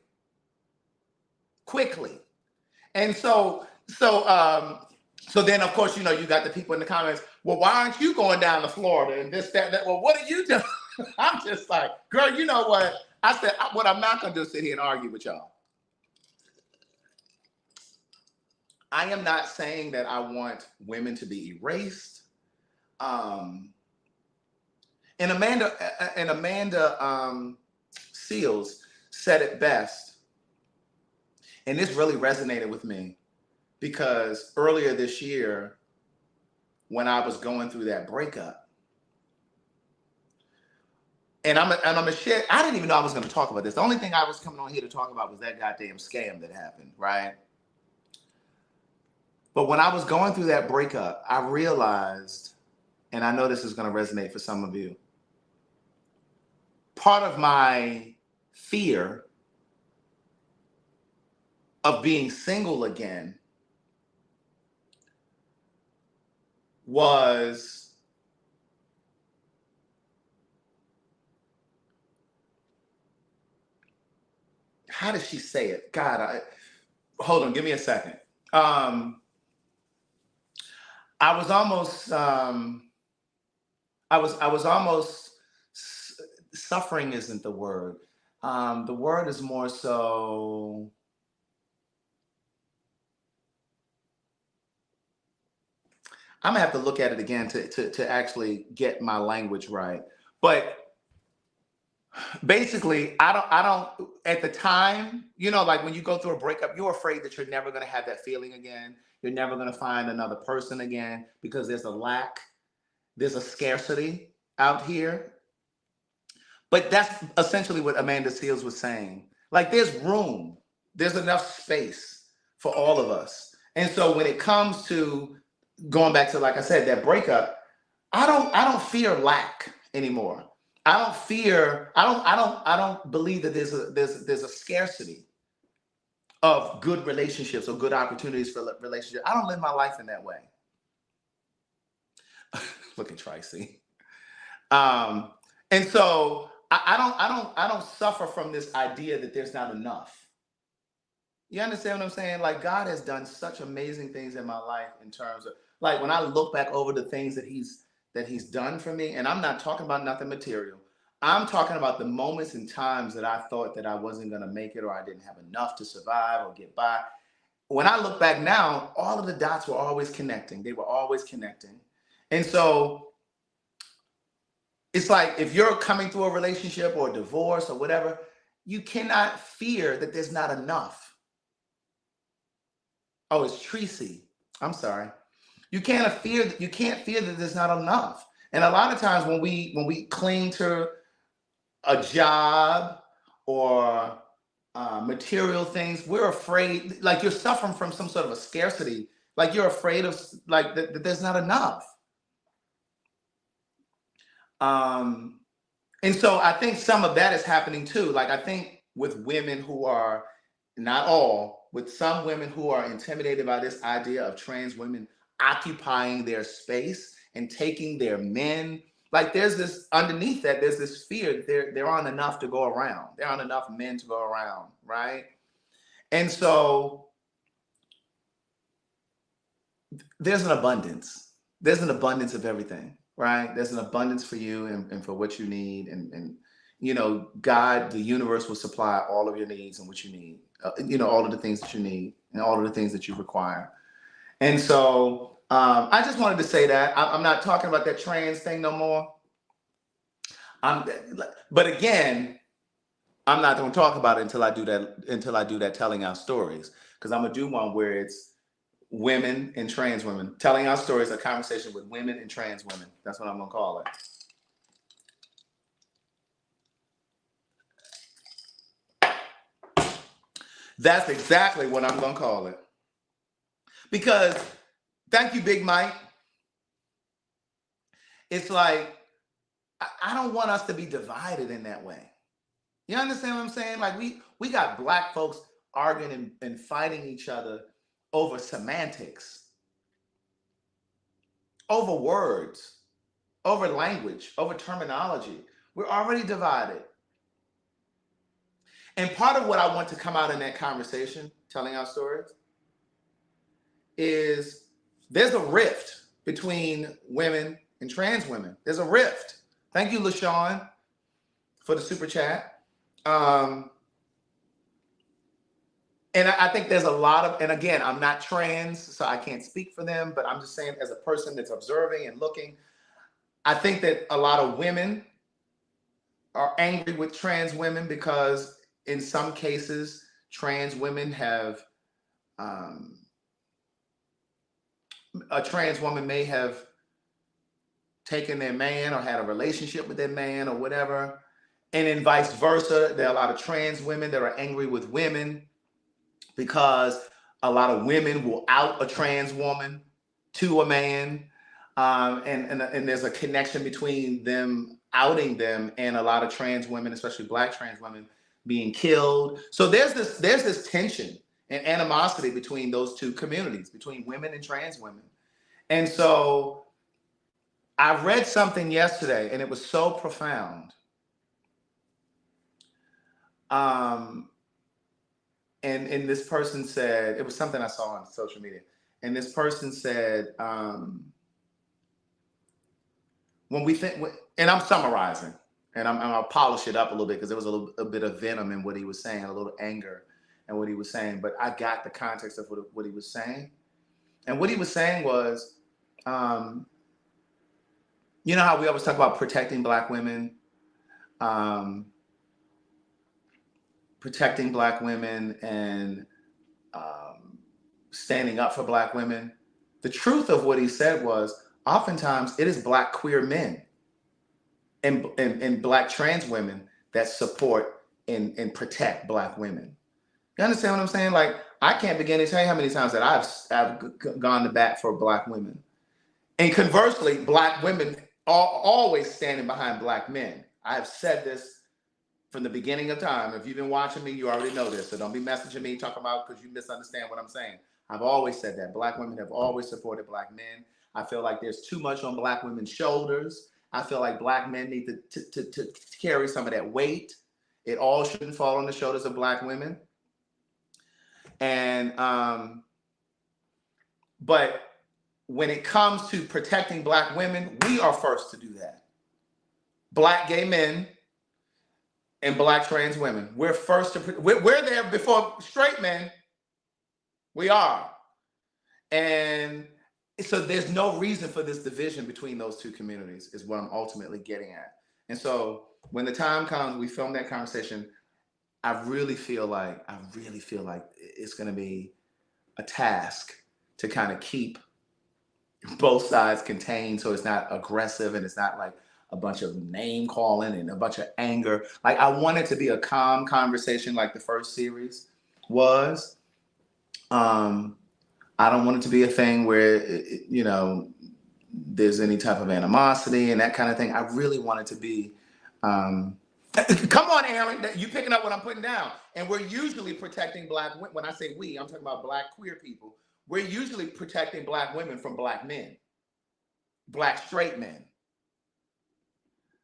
S2: And so then, of course, you know, you got the people in the comments, well, why aren't you going down to Florida and this, that, that? Well, what are you doing? I'm just like, girl, you know what? I said, what I'm not going to do is sit here and argue with y'all. I am not saying that I want women to be erased. And Amanda Seals said it best, and this really resonated with me because earlier this year, when I was going through that breakup, and I'm gonna share. I didn't even know I was gonna talk about this. The only thing I was coming on here to talk about was that goddamn scam that happened, right? But when I was going through that breakup, I realized, and I know this is gonna resonate for some of you, part of my fear of being single again was how does she say it? God, hold on, give me a second. I was almost I was almost suffering isn't the word. The word is more so I'm gonna have to look at it again to actually get my language right. But basically, I don't at the time, you know, like when you go through a breakup, you're afraid that you're never gonna have that feeling again. You're never gonna find another person again because there's a lack, there's a scarcity out here. But that's essentially what Amanda Seals was saying. Like there's room, there's enough space for all of us. And so when it comes to going back to, like I said, that breakup, I don't fear lack anymore. I don't believe that there's a scarcity of good relationships or good opportunities for relationships. I don't live my life in that way. Look at Tracy. And so I don't suffer from this idea that there's not enough. You understand what I'm saying? Like God has done such amazing things in my life in terms of like when I look back over the things that he's done for me, and I'm not talking about nothing material. I'm talking about the moments and times that I thought that I wasn't gonna make it or I didn't have enough to survive or get by. When I look back now, all of the dots were always connecting. They were always connecting. And so it's like if you're coming through a relationship or a divorce or whatever, you cannot fear that there's not enough. Oh, it's Tracy. I'm sorry. You can't fear that there's not enough. And a lot of times when we cling to a job or material things, we're afraid, like you're suffering from some sort of a scarcity, like you're afraid of like that there's not enough. Um, and so I think some of that is happening too. Like I think with women who are not all, with some women who are intimidated by this idea of trans women occupying their space and taking their men. Like there's this underneath that, there's this fear that there aren't enough to go around. There aren't enough men to go around, right? And so there's an abundance. There's an abundance of everything, right? There's an abundance for you and for what you need. And, you know, God, the universe will supply all of your needs and what you need, you know, all of the things that you need and all of the things that you require. And so I just wanted to say that I'm not talking about that trans thing no more. But again, I'm not going to talk about it until I do that telling our stories, because I'm going to do one where it's women and trans women telling our stories, a conversation with women and trans women. That's what I'm going to call it. That's exactly what I'm going to call it. Because, thank you, Big Mike. It's like, I don't want us to be divided in that way. You understand what I'm saying? Like we got black folks arguing and fighting each other over semantics, over words, over language, over terminology. We're already divided. And part of what I want to come out in that conversation, telling our stories, is there's a rift between women and trans women. There's a rift. Thank you, LaShawn, for the super chat. And I think there's a lot of, and again, I'm not trans, so I can't speak for them, but I'm just saying as a person that's observing and looking, I think that a lot of women are angry with trans women because in some cases, trans women have, a trans woman may have taken their man or had a relationship with their man or whatever. And then vice versa. There are a lot of trans women that are angry with women because a lot of women will out a trans woman to a man. And there's a connection between them outing them and a lot of trans women, especially Black trans women, being killed. So there's this tension and animosity between those two communities, between women and trans women. And so I read something yesterday and it was so profound. And this person said, it was something I saw on social media. And this person said, when we think, and I'm summarizing, and I'll polish it up a little bit because there was a bit of venom in what he was saying, a little anger in what he was saying, but I got the context of what he was saying. And what he was saying was, you know how we always talk about protecting Black women, and standing up for Black women. The truth of what he said was, oftentimes it is Black queer men and Black trans women that support and protect Black women. You understand what I'm saying? Like, I can't begin to tell you how many times that I've gone to bat for Black women. And conversely, Black women are always standing behind Black men. I have said this from the beginning of time. If you've been watching me, you already know this. So don't be messaging me talking about because you misunderstand what I'm saying. I've always said that. Black women have always supported Black men. I feel like there's too much on Black women's shoulders. I feel like Black men need to carry some of that weight. It all shouldn't fall on the shoulders of Black women. And but when it comes to protecting Black women, we are first to do that. Black gay men and Black trans women, we're first to, we're there before straight men. We are. And so there's no reason for this division between those two communities is what I'm ultimately getting at. And so when the time comes, we film that conversation, I really feel like it's going to be a task to kind of keep both sides contained so it's not aggressive and it's not like a bunch of name calling and a bunch of anger. Like, I want it to be a calm conversation like the first series was. I don't want it to be a thing where, there's any type of animosity and that kind of thing. I really want it to be, come on, Aaron, you picking up what I'm putting down. And we're usually protecting Black women. When I say we, I'm talking about Black queer people. We're usually protecting Black women from Black men, Black straight men.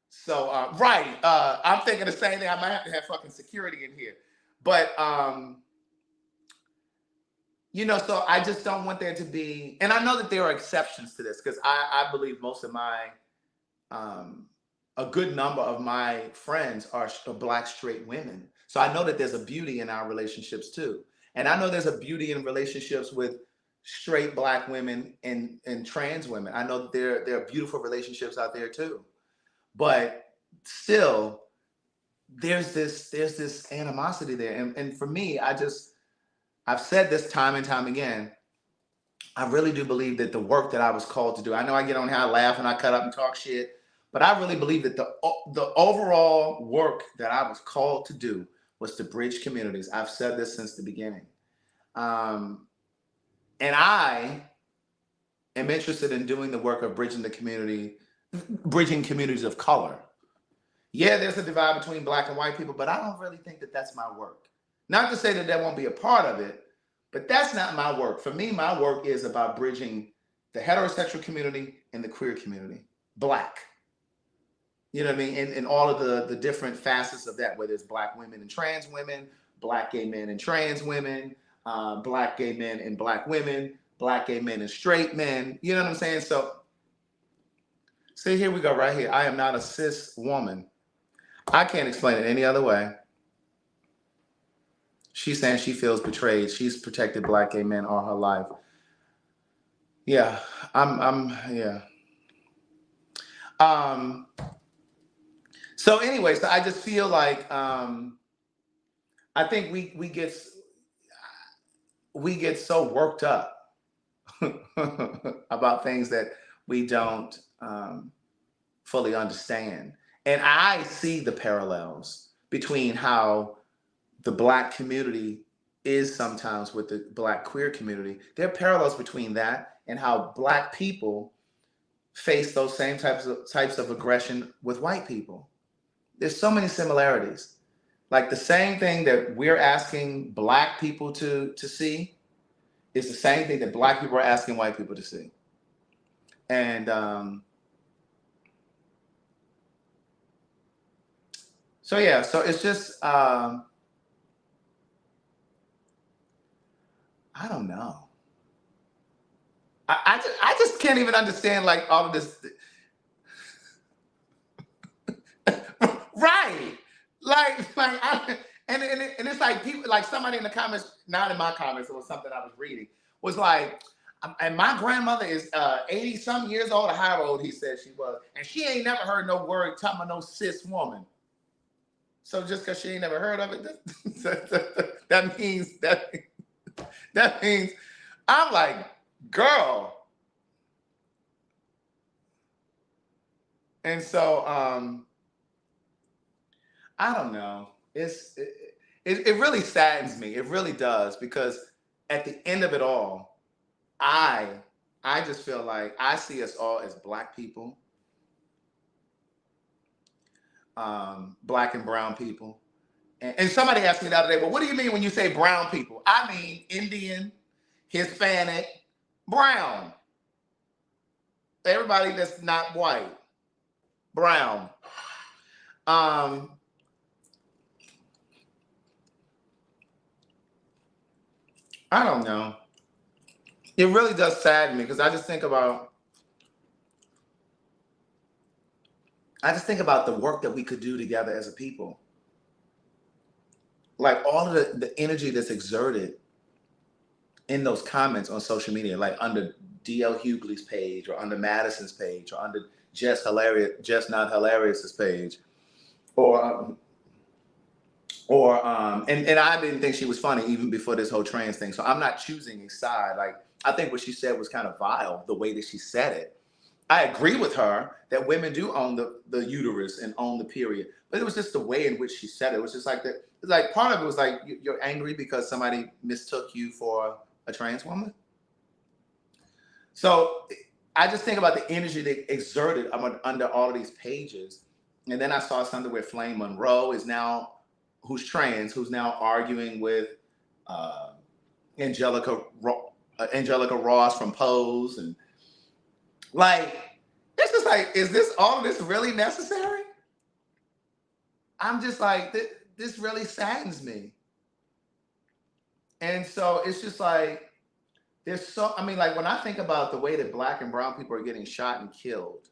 S2: So, right, I'm thinking the same thing. I might have to have fucking security in here. But, so I just don't want there to be, and I know that there are exceptions to this because I believe most of my, a good number of my friends are Black straight women. So I know that there's a beauty in our relationships too. And I know there's a beauty in relationships with straight Black women and trans women. I know that there are beautiful relationships out there too. But still, there's this animosity there. And for me, I've said this time and time again, I really do believe that the work that I was called to do, I know I get on here, I laugh and I cut up and talk shit, but I really believe that the overall work that I was called to do was to bridge communities. I've said this since the beginning. And I am interested in doing the work of bridging communities of color. Yeah, there's a divide between Black and white people, but I don't really think that that's my work. Not to say that that won't be a part of it, but that's not my work. For me, my work is about bridging the heterosexual community and the queer community, Black. You know what I mean? And all of the different facets of that, whether it's black women and trans women, black gay men and trans women, black gay men and black women, black gay men and straight men. You know what I'm saying? So, see, here we go right here. I am not a cis woman. I can't explain it any other way. She's saying she feels betrayed. She's protected black gay men all her life. Yeah, yeah. So anyway, so I just feel like I think we get so worked up about things that we don't fully understand. And I see the parallels between how the black community is sometimes with the black queer community. There are parallels between that and how black people face those same types of aggression with white people. There's so many similarities. Like the same thing that we're asking black people to see is the same thing that black people are asking white people to see. And so yeah, so it's just I don't know. I just can't even understand like all of this. Right. And it's like people, like somebody in the comments, not in my comments, it was something I was reading, was like, and my grandmother is 80 some years old, or how old he said she was, and she ain't never heard no word talking about no cis woman. So just because she ain't never heard of it, that means I'm like, girl. And so I don't know. It really saddens me. It really does, because at the end of it all, I just feel like I see us all as black people, black and brown people. And somebody asked me the other day, well, what do you mean when you say brown people? I mean Indian, Hispanic, brown. Everybody that's not white, brown. I don't know. It really does sadden me, because I just think about the work that we could do together as a people. Like all of the energy that's exerted in those comments on social media, like under DL Hughley's page, or under Madison's page, or under Just Not Hilarious's page, and I didn't think she was funny even before this whole trans thing. So I'm not choosing a side. Like, I think what she said was kind of vile, the way that she said it. I agree with her that women do own the uterus and own the period, but it was just the way in which she said it. It was just like that. Like, part of it was like, you're angry because somebody mistook you for a trans woman. So I just think about the energy they exerted under all of these pages. And then I saw something where Flame Monroe is now, who's trans, who's now arguing with Angelica Ross from Pose. And like, it's just like, is this all of this really necessary? I'm just like, this really saddens me. And so it's just like, like when I think about the way that black and brown people are getting shot and killed,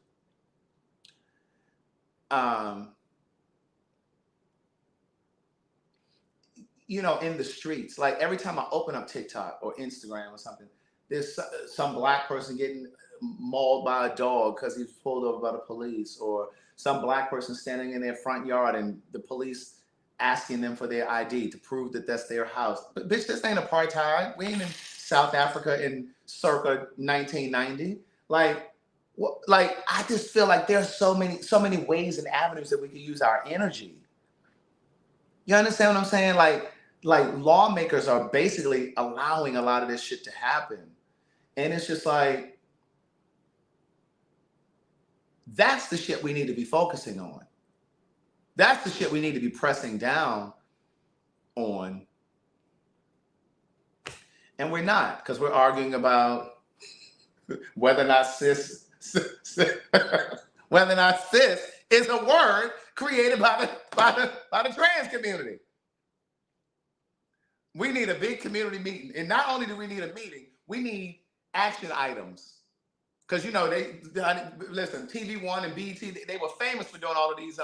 S2: in the streets, like every time I open up TikTok or Instagram or something, there's some black person getting mauled by a dog because he's pulled over by the police, or some black person standing in their front yard and the police asking them for their ID to prove that that's their house. But bitch, this ain't apartheid. We ain't in South Africa in circa 1990. Like I just feel like there's so many ways and avenues that we can use our energy. You understand what I'm saying? Like lawmakers are basically allowing a lot of this shit to happen. And it's just like, that's the shit we need to be focusing on. That's the shit we need to be pressing down on. And we're not, because we're arguing about whether or not cis is a word created by the trans community. We need a big community meeting. And not only do we need a meeting, we need action items. Because, you know, listen, TV1 and BET, they were famous for doing all of these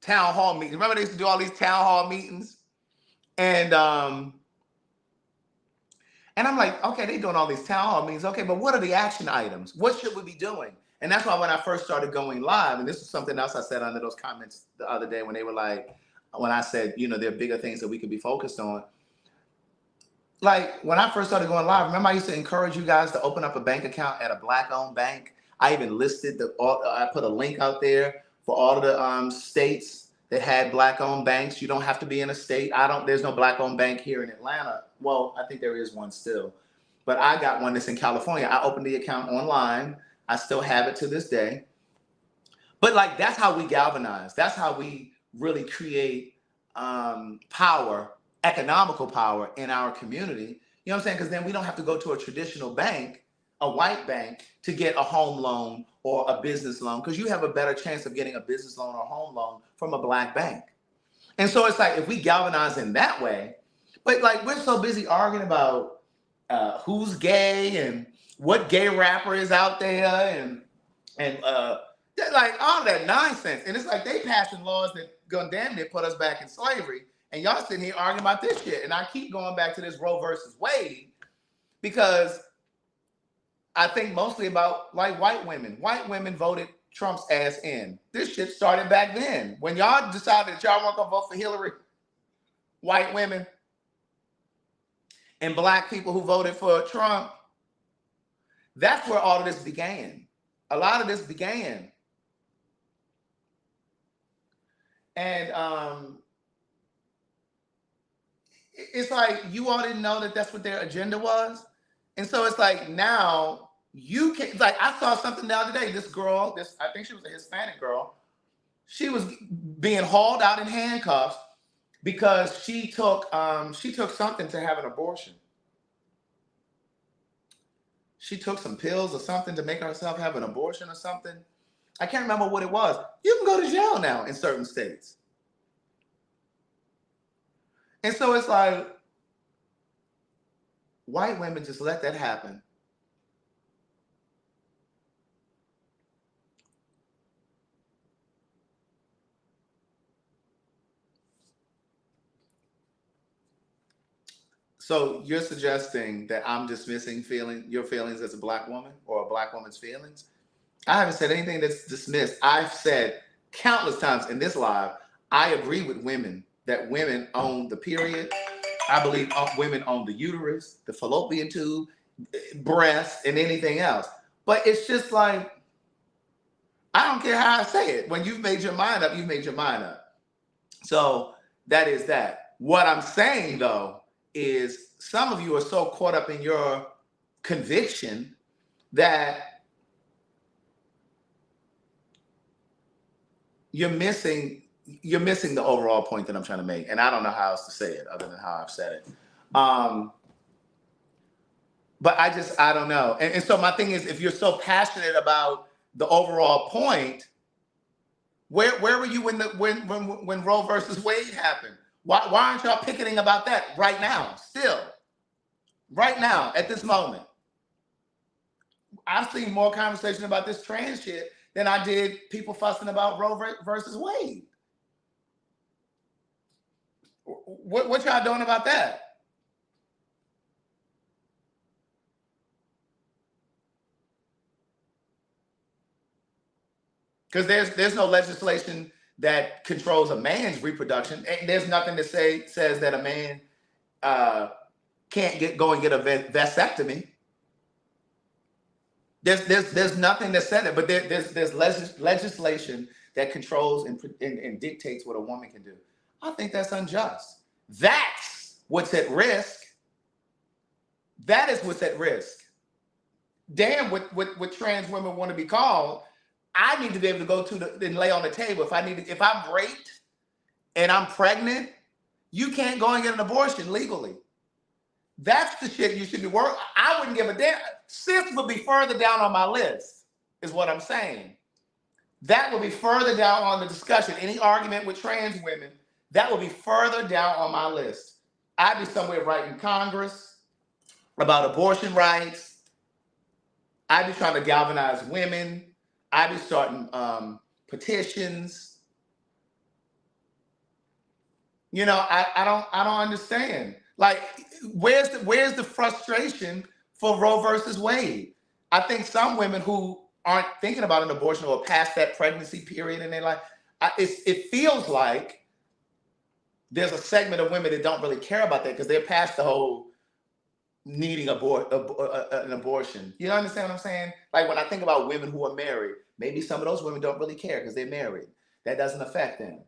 S2: town hall meetings. Remember they used to do all these town hall meetings? And I'm like, okay, they're doing all these town hall meetings. Okay, but what are the action items? What should we be doing? And that's why when I first started going live, and this is something else I said under those comments the other day when they were like, when I said, you know, there are bigger things that we could be focused on. Like when I first started going live, remember I used to encourage you guys to open up a bank account at a Black-owned bank. I even listed I put a link out there for all of the states that had Black-owned banks. You don't have to be in a state. There's no Black-owned bank here in Atlanta. Well, I think there is one still, but I got one that's in California. I opened the account online. I still have it to this day. But like, that's how we galvanize. That's how we really create power, economical power in our community. You know what I'm saying? Because then we don't have to go to a traditional bank, a white bank, to get a home loan or a business loan, because you have a better chance of getting a business loan or a home loan from a Black bank. And so it's like, if we galvanize in that way, but like we're so busy arguing about who's gay and what gay rapper is out there and like all that nonsense. And it's like they passing laws that gonna damn near put us back in slavery. And y'all sitting here arguing about this shit. And I keep going back to this Roe versus Wade because I think mostly about like white women. White women voted Trump's ass in. This shit started back then. When y'all decided that y'all weren't gonna vote for Hillary, white women and Black people who voted for Trump, that's where all of this began. A lot of this began. And it's like, you all didn't know that that's what their agenda was. And so it's like, now you can, like, I saw something the other day. This girl, I think she was a Hispanic girl. She was being hauled out in handcuffs because she took something to have an abortion. She took some pills or something to make herself have an abortion or something. I can't remember what it was. You can go to jail now in certain states. And so it's like, white women just let that happen. So you're suggesting that I'm dismissing your feelings as a Black woman or a Black woman's feelings? I haven't said anything that's dismissed. I've said countless times in this live, I agree with women that women own the period. I believe women own the uterus, the fallopian tube, breast, and anything else. But it's just like, I don't care how I say it. When you've made your mind up, you've made your mind up. So that is that. What I'm saying, though, is some of you are so caught up in your conviction that you're missing the overall point that I'm trying to make. And I don't know how else to say it other than how I've said it. But I don't know. And so my thing is, if you're so passionate about the overall point, where were you when Roe versus Wade happened? Why aren't y'all picketing about that right now? Still, right now, at this moment, I've seen more conversation about this trans shit than I did people fussing about Roe versus Wade. What y'all doing about that? Because there's no legislation that controls a man's reproduction. And there's nothing that says that a man can't go and get a vasectomy. There's nothing that said it, but there's legislation that controls and dictates what a woman can do. I think that's unjust. That's what's at risk. That is what's at risk. Damn what trans women want to be called. I need to be able to go and lay on the table. If I'm raped and I'm pregnant, you can't go and get an abortion legally. That's the shit you should be working. I wouldn't give a damn. Cis would be further down on my list, is what I'm saying. that will be further down on the discussion. Any argument with trans women, that will be further down on my list. I'd be somewhere writing Congress about abortion rights. I'd be trying to galvanize women. I'd be starting petitions. You know, I don't understand. Like, where's the frustration for Roe versus Wade? I think some women who aren't thinking about an abortion or past that pregnancy period in their life, it feels like there's a segment of women that don't really care about that because they're past the whole needing an abortion. You understand what I'm saying? Like when I think about women who are married, maybe some of those women don't really care because they're married. That doesn't affect them.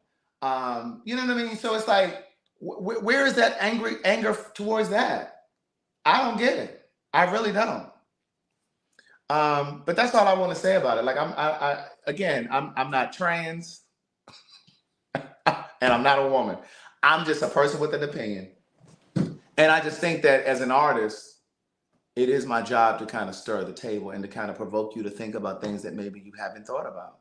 S2: You know what I mean? So it's like, where is that anger towards that? I don't get it. I really don't. But that's all I want to say about it. Like I'm not trans, and I'm not a woman. I'm just a person with an opinion, and I just think that as an artist, it is my job to kind of stir the table and to kind of provoke you to think about things that maybe you haven't thought about.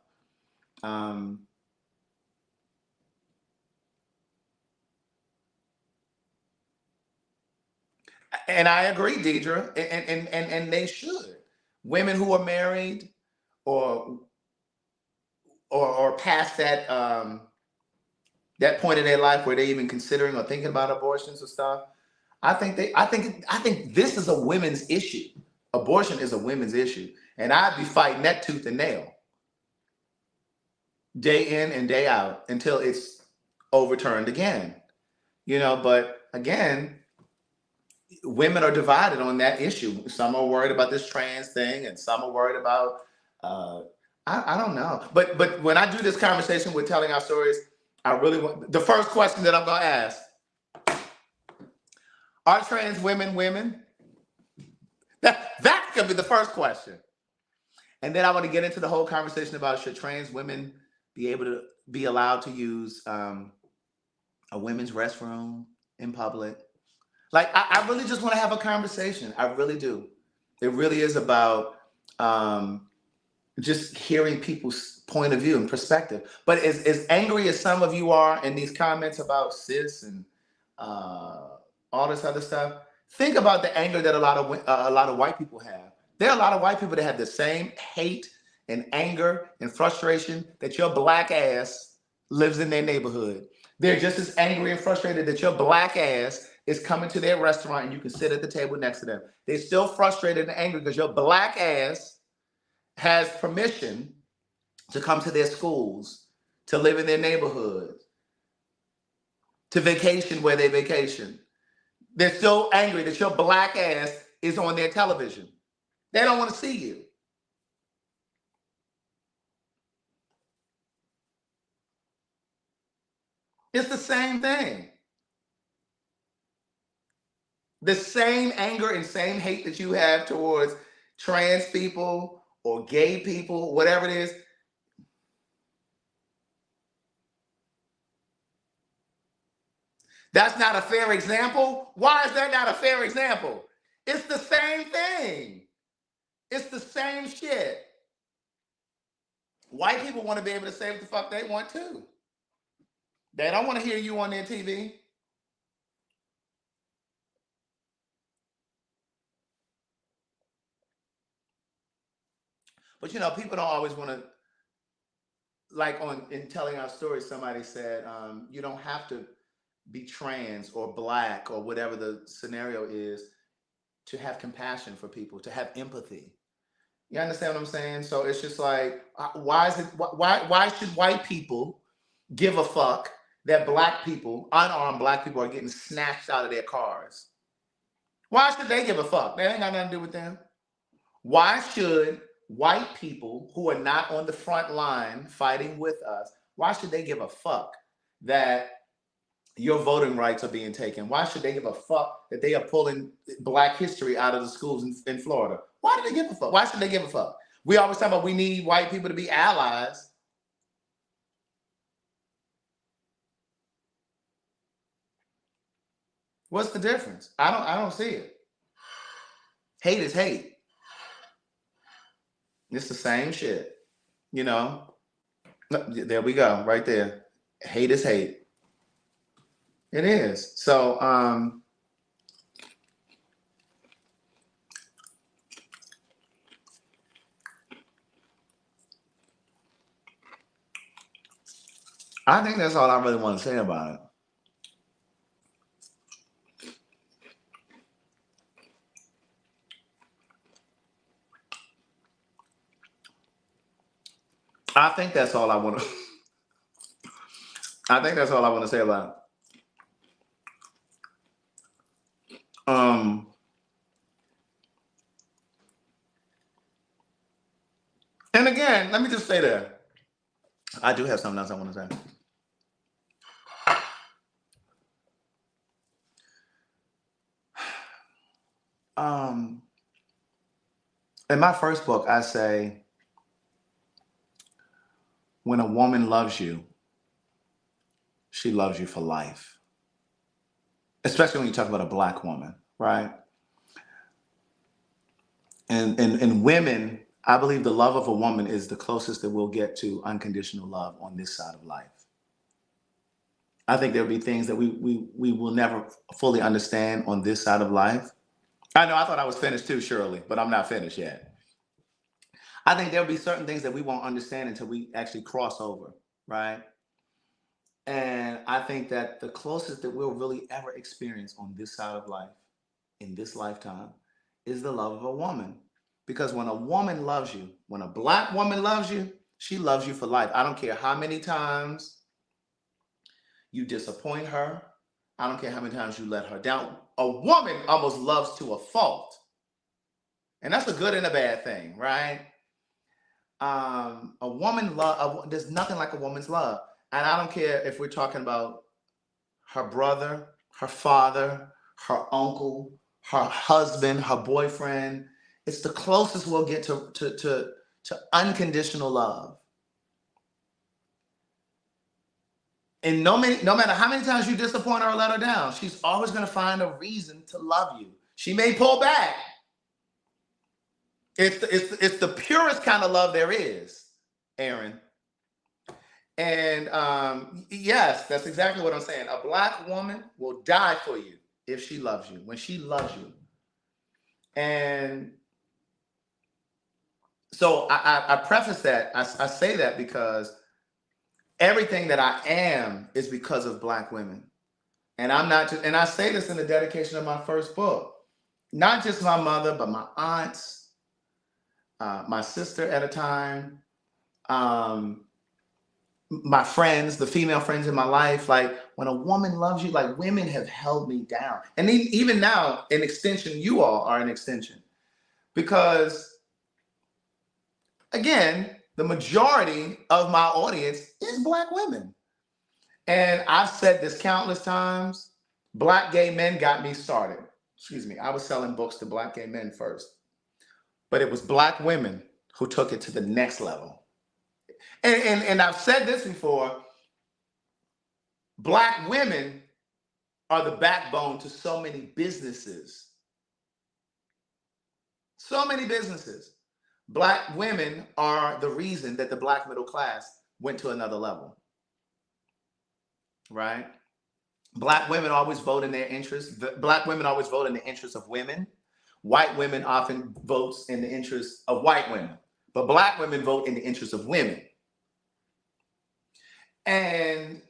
S2: And I agree, Deidre, and they should. Women who are married or past that point in their life where they're even considering or thinking about abortions or stuff. I think this is a women's issue. Abortion is a women's issue, and I'd be fighting that tooth and nail, day in and day out, until it's overturned again. You know, but again, women are divided on that issue. Some are worried about this trans thing, and some are worried about I don't know. But when I do this conversation with telling our stories, I really want the first question that I'm gonna ask: are trans women women? That's gonna be the first question. And then I want to get into the whole conversation about should trans women be able to be allowed to use a women's restroom in public? Like, I really just want to have a conversation. I really do. It really is about just hearing people's point of view and perspective. But as angry as some of you are in these comments about cis and all this other stuff, think about the anger that a lot of white people have. There are a lot of white people that have the same hate and anger and frustration that your black ass lives in their neighborhood. They're just as angry and frustrated that your black ass is coming to their restaurant and you can sit at the table next to them. They're still frustrated and angry because your black ass has permission to come to their schools, to live in their neighborhoods, to vacation where they vacation. They're still angry that your black ass is on their television. They don't want to see you. It's the same thing. The same anger and same hate that you have towards trans people or gay people, whatever it is. That's not a fair example. Why is that not a fair example? It's the same thing. It's the same shit. White people want to be able to say what the fuck they want too. They don't want to hear you on their TV. But you know, people don't always want to, like in telling our story, somebody said, you don't have to be trans or black or whatever the scenario is to have compassion for people, to have empathy. You understand what I'm saying? So it's just like, why should white people give a fuck that black people, unarmed black people, are getting snatched out of their cars? Why should they give a fuck? That ain't got nothing to do with them. Why should white people who are not on the front line fighting with us, why should they give a fuck that your voting rights are being taken? Why should they give a fuck that they are pulling black history out of the schools in Florida? Why do they give a fuck? Why should they give a fuck? We always talk about we need white people to be allies. What's the difference? I don't see it. Hate is hate. It's the same shit, you know? There we go, right there. Hate is hate. It is. So, I think that's all I really want to say about it. I think that's all I want to. I think that's all I want to say about it. And again, let me just say that I do have something else I want to say. In my first book, I say, when a woman loves you, she loves you for life. Especially when you talk about a Black woman, right? And women, I believe the love of a woman is the closest that we'll get to unconditional love on this side of life. I think there'll be things that we will never fully understand on this side of life. I know I thought I was finished too, Shirley, but I'm not finished yet. I think there'll be certain things that we won't understand until we actually cross over, right? And I think that the closest that we'll really ever experience on this side of life, in this lifetime, is the love of a woman. Because when a woman loves you, when a Black woman loves you, she loves you for life. I don't care how many times you disappoint her. I don't care how many times you let her down. A woman almost loves to a fault. And that's a good and a bad thing, right? A woman love, there's nothing like a woman's love. And I don't care if we're talking about her brother, her father, her uncle, her husband, her boyfriend. It's the closest we'll get to unconditional love. And no matter how many times you disappoint her or let her down, she's always going to find a reason to love you. She may pull back. It's the purest kind of love there is, Aaron. And yes, that's exactly what I'm saying. A Black woman will die for you if she loves you, when she loves you. And so I preface that, I say that because everything that I am is because of Black women. And I'm not just, and I say this in the dedication of my first book, not just my mother, but my aunts, my sister at a time, my friends, the female friends in my life. Like, when a woman loves you, like, women have held me down. And even now, an extension, you all are an extension. Because, again, the majority of my audience is Black women. And I've said this countless times, Black gay men got me started. Excuse me, I was selling books to Black gay men first. But it was Black women who took it to the next level. And I've said this before, Black women are the backbone to so many businesses. So many businesses. Black women are the reason that the Black middle class went to another level. Right? Black women always vote in their interest. Black women always vote in the interest of women. White women often votes in the interest of white women. But Black women vote in the interest of women. And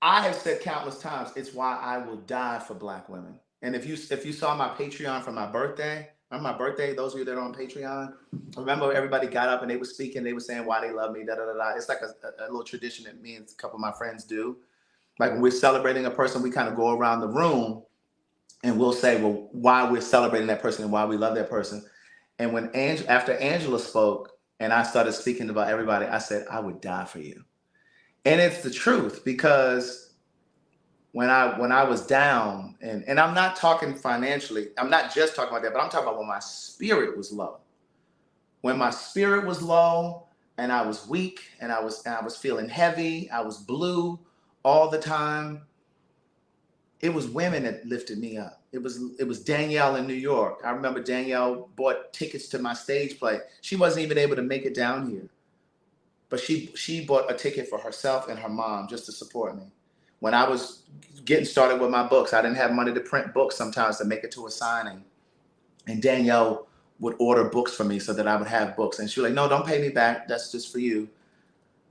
S2: I have said countless times, it's why I will die for Black women. And if you saw my Patreon for my birthday, remember my birthday, those of you that are on Patreon, remember everybody got up and they were speaking, they were saying why they love me, da da da da. It's like a little tradition that me and a couple of my friends do. Like, when we're celebrating a person, we kind of go around the room and we'll say, well, why we're celebrating that person and why we love that person. And when after Angela spoke and I started speaking about everybody, I said, I would die for you. And it's the truth, because when I was down, and I'm not talking financially, I'm not just talking about that, but I'm talking about when my spirit was low. When my spirit was low and I was weak and I was feeling heavy, I was blue all the time, it was women that lifted me up. It was Danielle in New York. I remember Danielle bought tickets to my stage play. She wasn't even able to make it down here.
S1: But she bought a ticket for herself and her mom just to support me. When I was getting started with my books, I didn't have money to print books sometimes to make it to a signing. And Danielle would order books for me so that I would have books. And she was like, no, don't pay me back. That's just for you.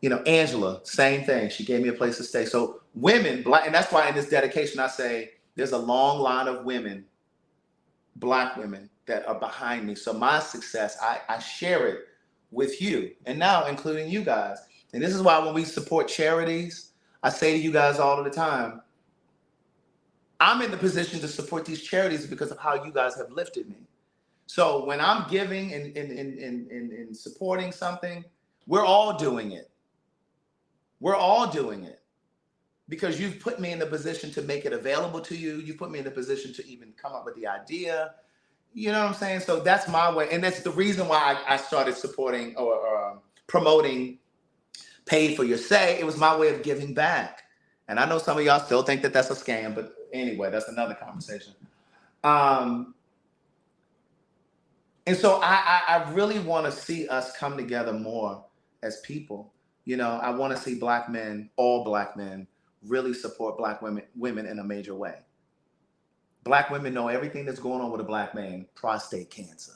S1: You know, Angela, same thing. She gave me a place to stay. So women, Black, and that's why in this dedication I say there's a long line of women, Black women, that are behind me. So my success, I share it with you, and now including you guys. And this is why when we support charities, I say to you guys all of the time, I'm in the position to support these charities because of how you guys have lifted me. So when I'm giving and supporting something, we're all doing it. We're all doing it because you've put me in the position to make it available to you. You put me in the position to even come up with the idea. You know what I'm saying? So that's my way. And that's the reason why I started supporting or promoting Paid for Your Say. It was my way of giving back. And I know some of y'all still think that that's a scam, but anyway, that's another conversation. And so I really want to see us come together more as people. You know, I want to see Black men, all Black men, really support Black women in a major way. Black women know everything that's going on with a Black man: prostate cancer,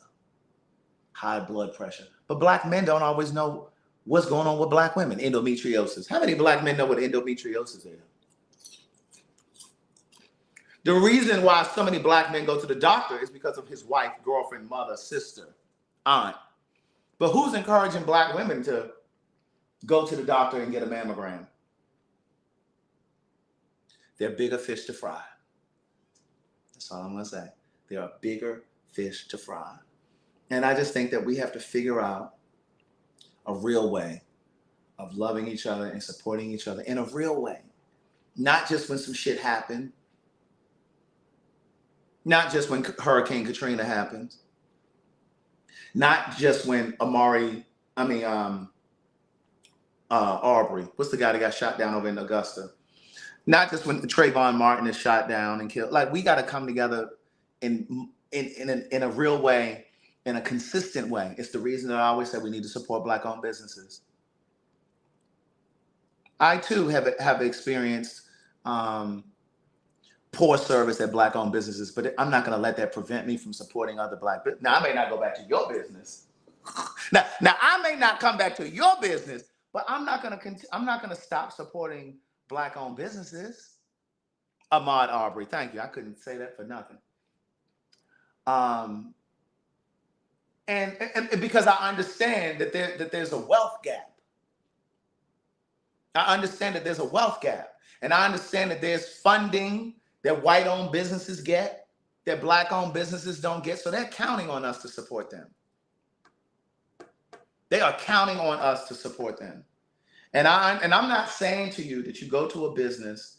S1: high blood pressure. But Black men don't always know what's going on with Black women: endometriosis. How many Black men know what endometriosis is? The reason why so many Black men go to the doctor is because of his wife, girlfriend, mother, sister, aunt. But who's encouraging Black women to go to the doctor and get a mammogram? They're bigger fish to fry. That's all I'm going to say. There are bigger fish to fry. And I just think that we have to figure out a real way of loving each other and supporting each other in a real way. Not just when some shit happened. Not just when Hurricane Katrina happens. Not just when Arbery, what's the guy that got shot down over in Augusta? Not just when Trayvon Martin is shot down and killed. Like, we got to come together in a real way, in a consistent way. It's the reason that I always say we need to support Black-owned businesses. I too have experienced poor service at Black-owned businesses, but I'm not going to let that prevent me from supporting other Black businesses. Now, I may not go back to your business. now, I may not come back to your business, but I'm not going to stop supporting Black-owned businesses. Ahmaud Arbery, thank you. I couldn't say that for nothing. And because I understand that there's a wealth gap. I understand that there's a wealth gap, and I understand that there's funding that white-owned businesses get that Black-owned businesses don't get. So they're counting on us to support them. They are counting on us to support them. And I'm not saying to you that you go to a business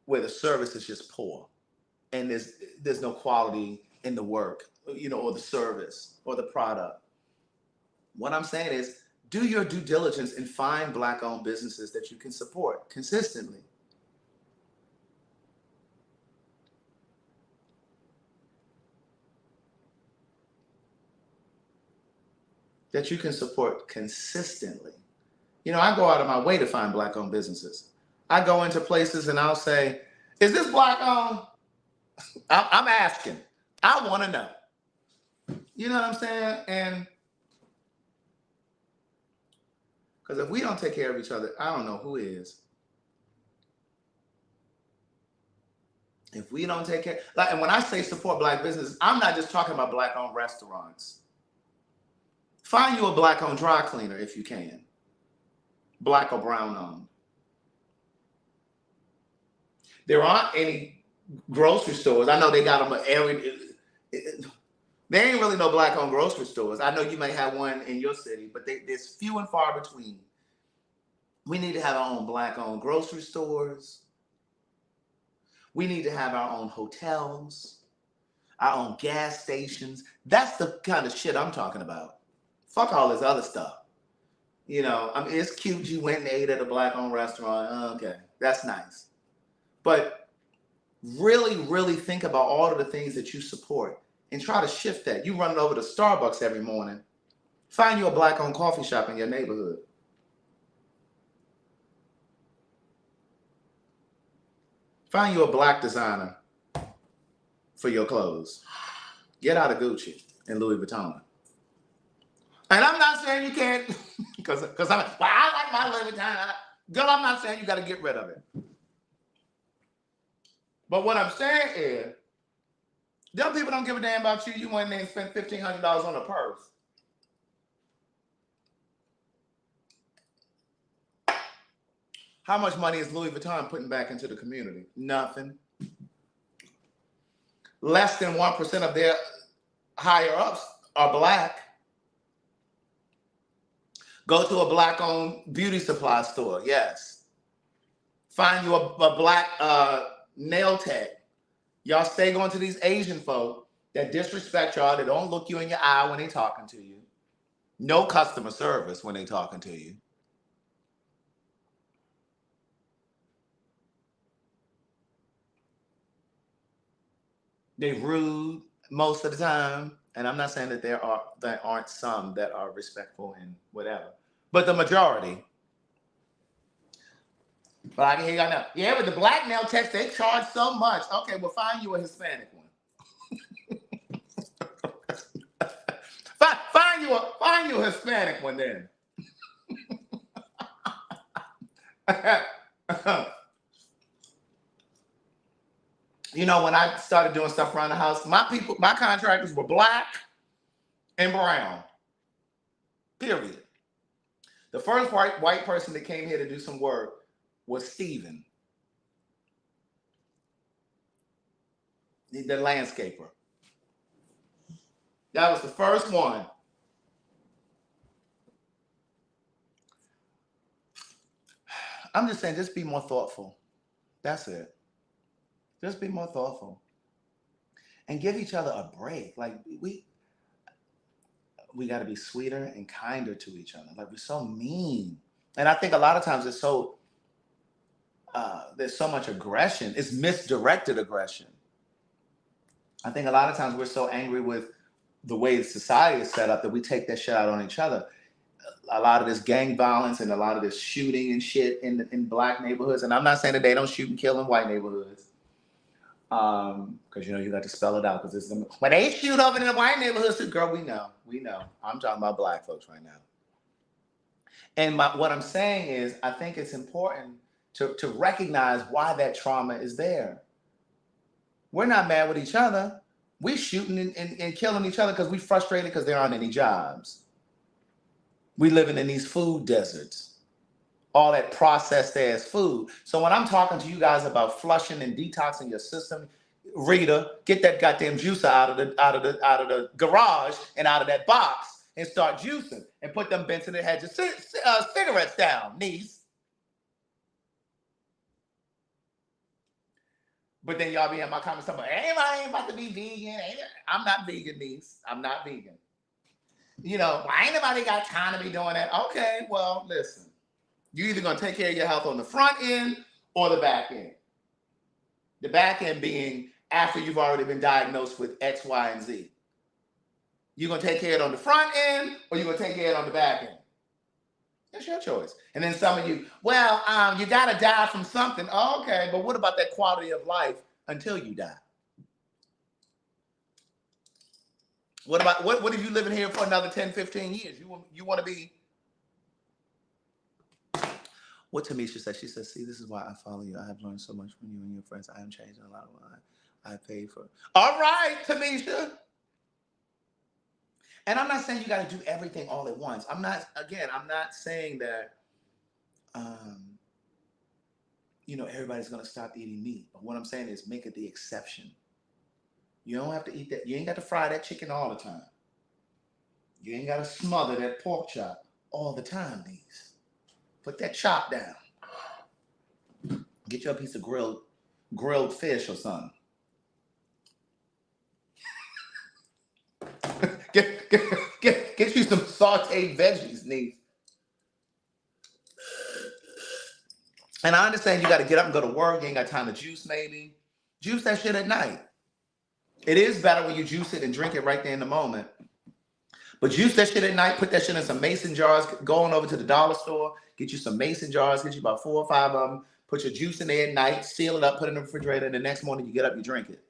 S1: where the service is just poor and there's no quality in the work, you know, or the service or the product. What I'm saying is, do your due diligence and find Black-owned businesses that you can support consistently. That you can support consistently. You know, I go out of my way to find Black-owned businesses. I go into places and I'll say, is this Black-owned? I'm asking. I want to know. You know what I'm saying? And because if we don't take care of each other, I don't know who is. If we don't take care, like, and when I say support Black businesses, I'm not just talking about Black-owned restaurants. Find you a Black-owned dry cleaner if you can. Black or brown-owned. There aren't any grocery stores. I know they got them every. There ain't really no Black-owned grocery stores. I know you may have one in your city, but there's few and far between. We need to have our own Black-owned grocery stores. We need to have our own hotels, our own gas stations. That's the kind of shit I'm talking about. Fuck all this other stuff. You know, I mean, it's cute you went and ate at a Black-owned restaurant. Okay, that's nice. But really, really think about all of the things that you support and try to shift that. You running over to Starbucks every morning
S2: Find you a black-owned coffee shop in your neighborhood. Find you a black designer for your clothes. Get out of Gucci and Louis Vuitton. And I'm not saying you can't, because I like my Louis Vuitton. Girl, I'm not saying you got to get rid of it. But what I'm saying is, them people don't give a damn about you. You went in there and spent $1,500 on a purse. How much money is Louis Vuitton putting back into the community? Nothing. Less than 1% of their higher ups are black. Go to a black-owned beauty supply store. Yes. Find you a black nail tech. Y'all stay going to these Asian folk that disrespect y'all. They don't look you in your eye when they talking to you. No customer service when they talking to you. They rude most of the time. And I'm not saying that there aren't some that are respectful and whatever. But the majority. But I can hear y'all now. Yeah, but the black nail techs, they charge so much. Okay, well, find you a Hispanic one. find you a Hispanic one then. You know, when I started doing stuff around the house, my contractors were black and brown. Period. The first white person that came here to do some work was Steven, the landscaper. That was the first one. I'm just saying, just be more thoughtful. That's it. Just be more thoughtful. And give each other a break. Like, we got to be sweeter and kinder to each other. Like, we're so mean. And I think a lot of times there's so much aggression. It's misdirected aggression. I think a lot of times we're so angry with the way society is set up that we take that shit out on each other. A lot of this gang violence and a lot of this shooting and shit in black neighborhoods. And I'm not saying that they don't shoot and kill in white neighborhoods. Because, you know, you got to spell it out. Because when they shoot over in the white neighborhoods, girl, we know. I'm talking about black folks right now. And what I'm saying is, I think it's important to recognize why that trauma is there. We're not mad with each other. We're shooting and killing each other because we're frustrated because there aren't any jobs. We living in these food deserts, all that processed ass food. So when I'm talking to you guys about flushing and detoxing your system, Rita, get that goddamn juicer out of the garage and out of that box and start juicing and put them Benson that had your cigarettes down, niece. But then y'all be in my comments talking about, I ain't about to be vegan. I'm not vegan, niece. I'm not vegan. You know, ain't nobody got time to be doing that. Okay, well, listen. You're either going to take care of your health on the front end or the back end. The back end being after you've already been diagnosed with X, Y, and Z. You're going to take care of it on the front end or you're going to take care of it on the back end. That's your choice. And then some of you, well, you got to die from something. Oh, okay, but what about that quality of life until you die? What about what if you living here for another 10, 15 years? You want to be. What Tamisha said, she said, see, this is why I follow you. I have learned so much from you and your friends. I am changing a lot of what I paid for. All right, Tamisha. And I'm not saying you got to do everything all at once. I'm not saying that, everybody's going to stop eating meat. But what I'm saying is make it the exception. You don't have to eat that. You ain't got to fry that chicken all the time. You ain't got to smother that pork chop all the time, these. Put that chop down. Get you a piece of grilled fish or something. Get you some sauteed veggies, niece. And I understand you got to get up and go to work. You ain't got time to juice, maybe. Juice that shit at night. It is better when you juice it and drink it right there in the moment. But juice that shit at night, put that shit in some mason jars, go on over to the dollar store, get you some mason jars, get you about 4 or 5 of them, put your juice in there at night, seal it up, put it in the refrigerator, and the next morning you get up, you drink it.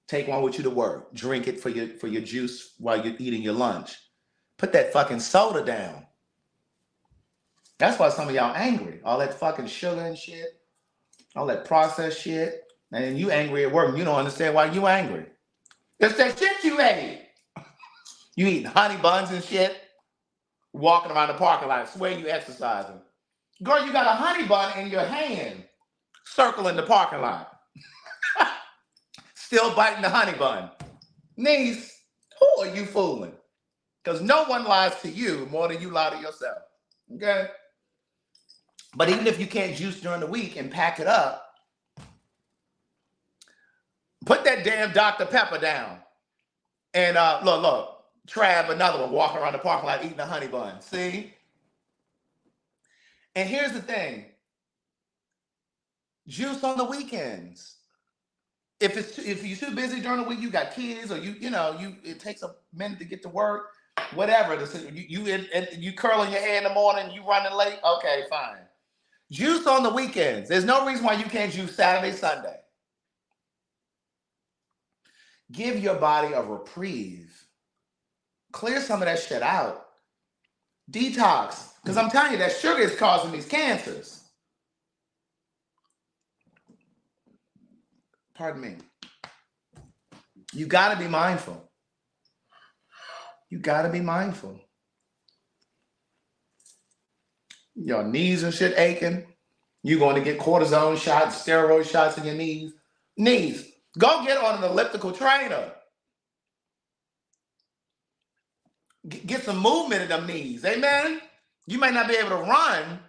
S2: Take one with you to work. Drink it for your juice while you're eating your lunch. Put that fucking soda down. That's why some of y'all angry. All that fucking sugar and shit, all that processed shit, and you angry at work and you don't understand why you angry. It's that shit you ate. You eating honey buns and shit, walking around the parking lot, swear you exercising. Girl, you got a honey bun in your hand, circling the parking lot. Still biting the honey bun. Niece, who are you fooling? Because no one lies to you more than you lie to yourself. Okay? But even if you can't juice during the week and pack it up, put that damn Dr. Pepper down. And look, Trav, another one, walking around the parking lot eating a honey bun. See? And here's the thing. Juice on the weekends. If you're too busy during the week, you got kids, or it takes a minute to get to work, whatever. You curling your hair in the morning, you running late. Okay, fine. Juice on the weekends. There's no reason why you can't juice Saturday, Sunday. Give your body a reprieve. Clear some of that shit out. Detox. Because I'm telling you, that sugar is causing these cancers. Pardon me. You got to be mindful. You got to be mindful. Your knees and shit aching. You're going to get cortisone shots, steroid shots in your knees. Knees. Go get on an elliptical trainer. Get some movement in them knees. Amen? You may not be able to run,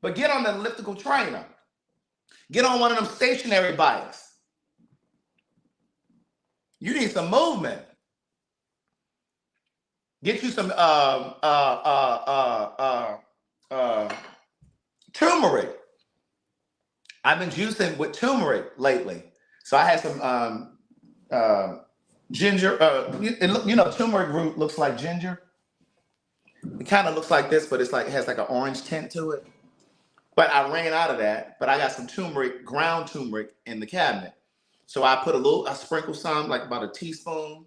S2: but get on the elliptical trainer. Get on one of them stationary bikes. You need some movement. Get you some turmeric. I've been juicing with turmeric lately. So I had some ginger. Turmeric root looks like ginger. It kind of looks like this, but it has like an orange tint to it. But I ran out of that. But I got some turmeric, ground turmeric in the cabinet. So I sprinkle some, like about a teaspoon,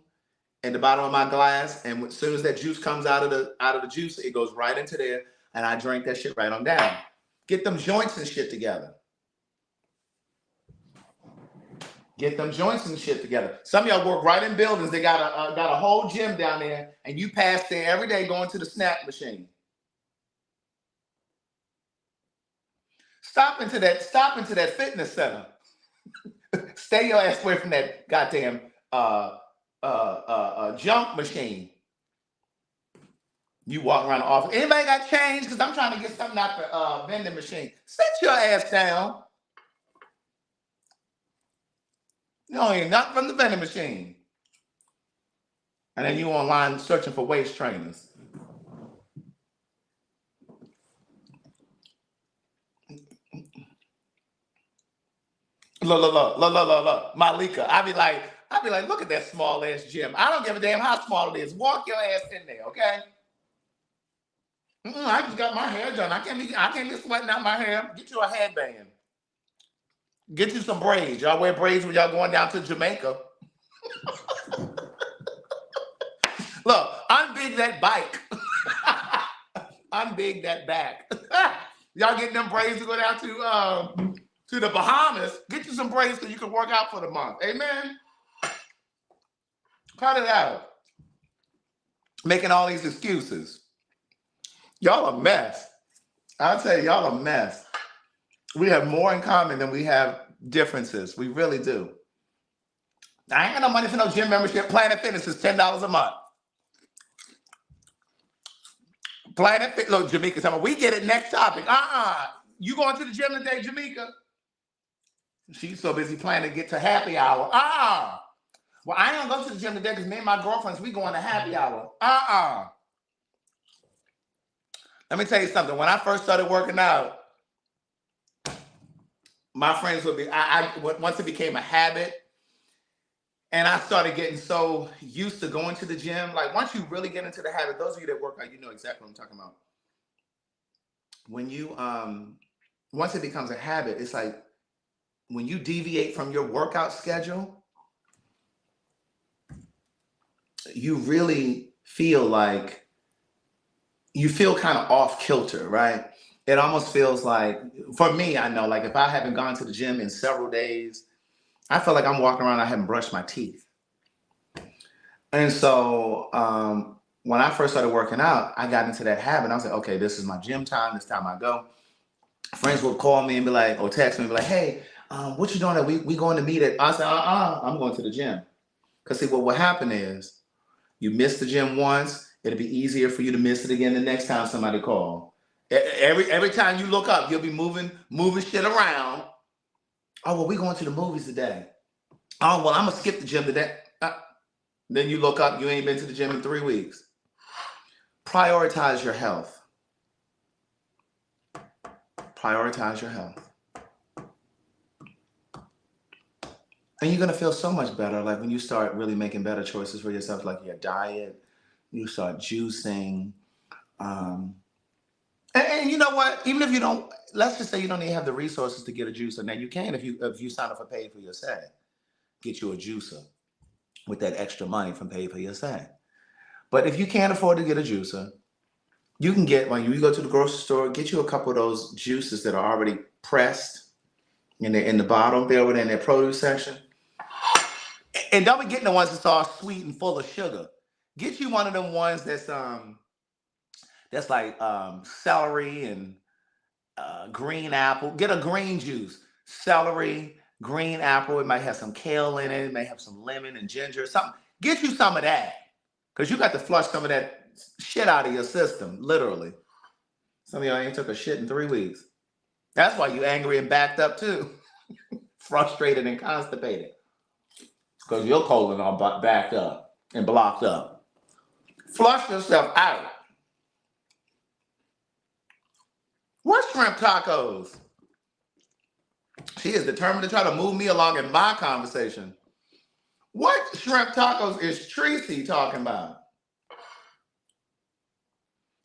S2: in the bottom of my glass. And as soon as that juice comes out of the juice, it goes right into there, and I drink that shit right on down. Get them joints and shit together. Get them joints and shit together. Some of y'all work right in buildings. They got a whole gym down there, and you pass there every day going to the snap machine. Stop into that fitness center. Stay your ass away from that goddamn junk machine. You walk around the office. Anybody got change? Because I'm trying to get something out the vending machine. Sit your ass down. You don't need nothing from the vending machine. And then you online searching for waist trainers. Look. Malika. I be like, look at that small ass gym. I don't give a damn how small it is. Walk your ass in there, okay? I just got my hair done. I can't be sweating out my hair. Get you a headband. Get you some braids. Y'all wear braids when y'all going down to Jamaica. Look, unbig that bike. Unbig that back. Y'all getting them braids to go down to the Bahamas. Get you some braids so you can work out for the month. Amen? Cut it out. Making all these excuses. Y'all a mess. I'll tell you, y'all a mess. We have more in common than we have differences. We really do. I ain't got no money for no gym membership. Planet Fitness is $10 a month. Planet Fitness. Look, Jamaica, tell me, we get it. Next topic. You going to the gym today, Jamaica? She's so busy planning to get to happy hour. Well, I ain't gonna go to the gym today because me and my girlfriends, we going to happy hour. Let me tell you something. When I first started working out, my friends would be, once it became a habit, And I started getting so used to going to the gym. Like once you really get into the habit, those of you that work out, you know exactly what I'm talking about. When you once it becomes a habit, it's like when you deviate from your workout schedule, you really feel like you feel kind of off kilter, right? It almost feels like, for me, I know, like if I haven't gone to the gym in several days, I feel like I'm walking around, I haven't brushed my teeth. And so when I first started working out, I got into that habit. I was like, okay, this is my gym time. This time I go. Friends would call me and be like, or text me and be like, hey, what you doing? We going to meet at? I said, I'm going to the gym. Because see, what will happen is you miss the gym once, it'll be easier for you to miss it again the next time somebody call. Every time you look up, you'll be moving shit around. Oh, well, we going to the movies today. Oh, well, I'm gonna skip the gym today. Then you look up, you ain't been to the gym in 3 weeks. Prioritize your health. Prioritize your health. And you're gonna feel so much better. Like when you start really making better choices for yourself, like your diet, you start juicing. And you know what? Even if you don't, let's just say you don't even have the resources to get a juicer. Now you can if you sign up for Pay for Your Say, get you a juicer with that extra money from Pay for Your Say. But if you can't afford to get a juicer, you can get, when you go to the grocery store, get you a couple of those juices that are already pressed and they're in the bottom there within their produce section. And don't be getting the ones that's all sweet and full of sugar. Get you one of them ones that's like celery and green apple. Get a green juice. Celery, green apple. It might have some kale in it. It may have some lemon and ginger. Something. Get you some of that. Because you got to flush some of that shit out of your system, literally. Some of y'all ain't took a shit in 3 weeks. That's why you angry and backed up too. Frustrated and constipated. Because your colon all backed up and blocked up. Flush yourself out. What shrimp tacos? She is determined to try to move me along in my conversation. What shrimp tacos is Tracy talking about?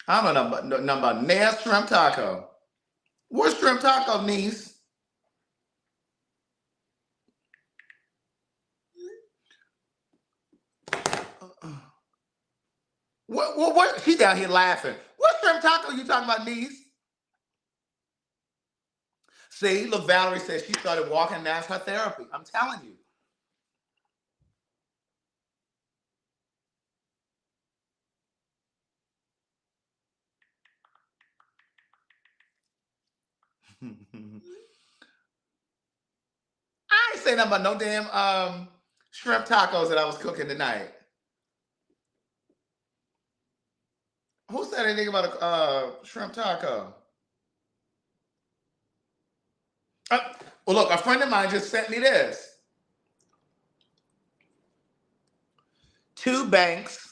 S2: I don't know nothing about Nair shrimp taco. What shrimp taco, niece? What? She down here laughing. What shrimp taco you talking about, niece? See, look, Valerie says she started walking and that's her therapy. I'm telling you. I ain't saying nothing about no damn shrimp tacos that I was cooking tonight. Who said anything about a shrimp taco? Well, look, a friend of mine just sent me this. Two banks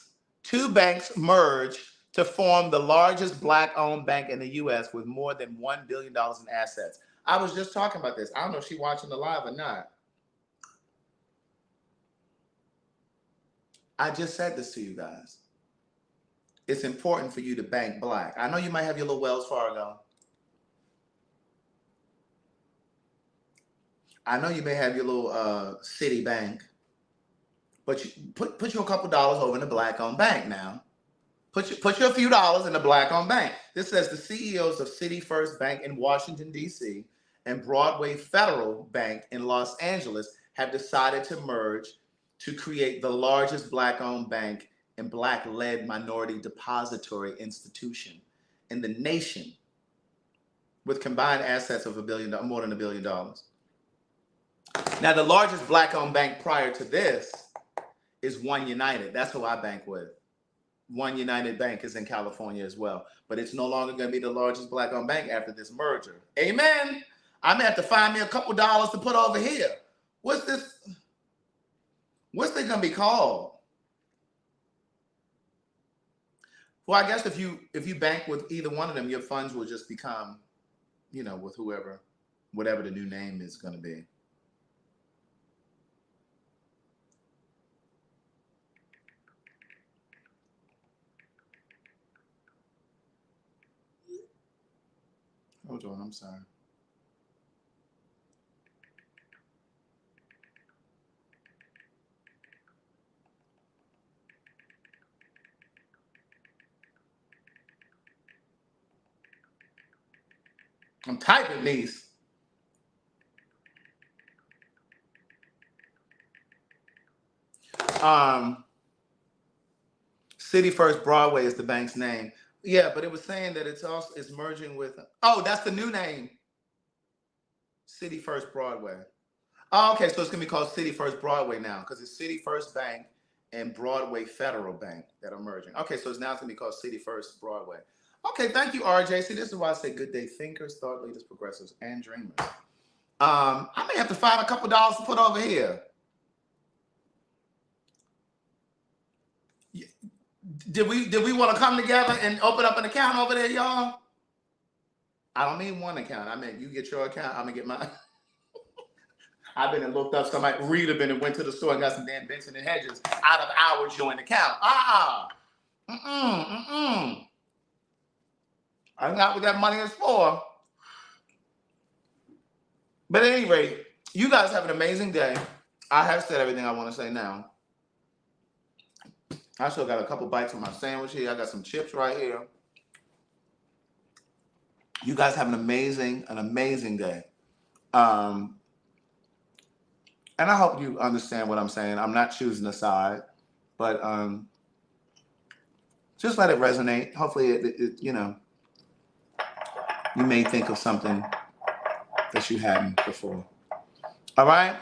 S2: merge to form the largest black-owned bank in the U.S. with more than $1 billion in assets. I was just talking about this. I don't know if she's watching the live or not. I just said this to you guys. It's important for you to bank black. I know you might have your little Wells Fargo. I know you may have your little Citibank. But you put you a couple dollars over in the black-owned bank now. Put you a few dollars in the black-owned bank. This says the CEOs of City First Bank in Washington, D.C. and Broadway Federal Bank in Los Angeles have decided to merge to create the largest black-owned bank and black-led minority depository institution in the nation with combined assets of more than $1 billion. Now, the largest black-owned bank prior to this is One United. That's who I bank with. One United Bank is in California as well. But it's no longer going to be the largest black-owned bank after this merger. Amen. I'm going to have to find me a couple dollars to put over here. What's this? What's they going to be called? Well, I guess if you bank with either one of them, your funds will just become, with whatever the new name is going to be. Hold on, I'm sorry. I'm typing these. City First Broadway is the bank's name. Yeah, but it was saying that it's merging with. Oh, that's the new name. City First Broadway. Oh, okay, so it's gonna be called City First Broadway now because it's City First Bank and Broadway Federal Bank that are merging. Okay, so it's now gonna be called City First Broadway. Okay, thank you, RJ. See, this is why I say good day thinkers, thought leaders, progressives, and dreamers. I may have to find a couple dollars to put over here. Did we want to come together and open up an account over there, y'all? I don't mean one account. I mean you get your account. I'm gonna get mine. I've been and looked up somebody. Rita been and went to the store and got some damn Benson and Hedges out of our joint account. I'm not what that money is for. But at any rate, you guys have an amazing day. I have said everything I want to say now. I still got a couple bites of my sandwich here. I got some chips right here. You guys have an amazing day. And I hope you understand what I'm saying. I'm not choosing a side, but just let it resonate. Hopefully, it you may think of something that you hadn't before. All right?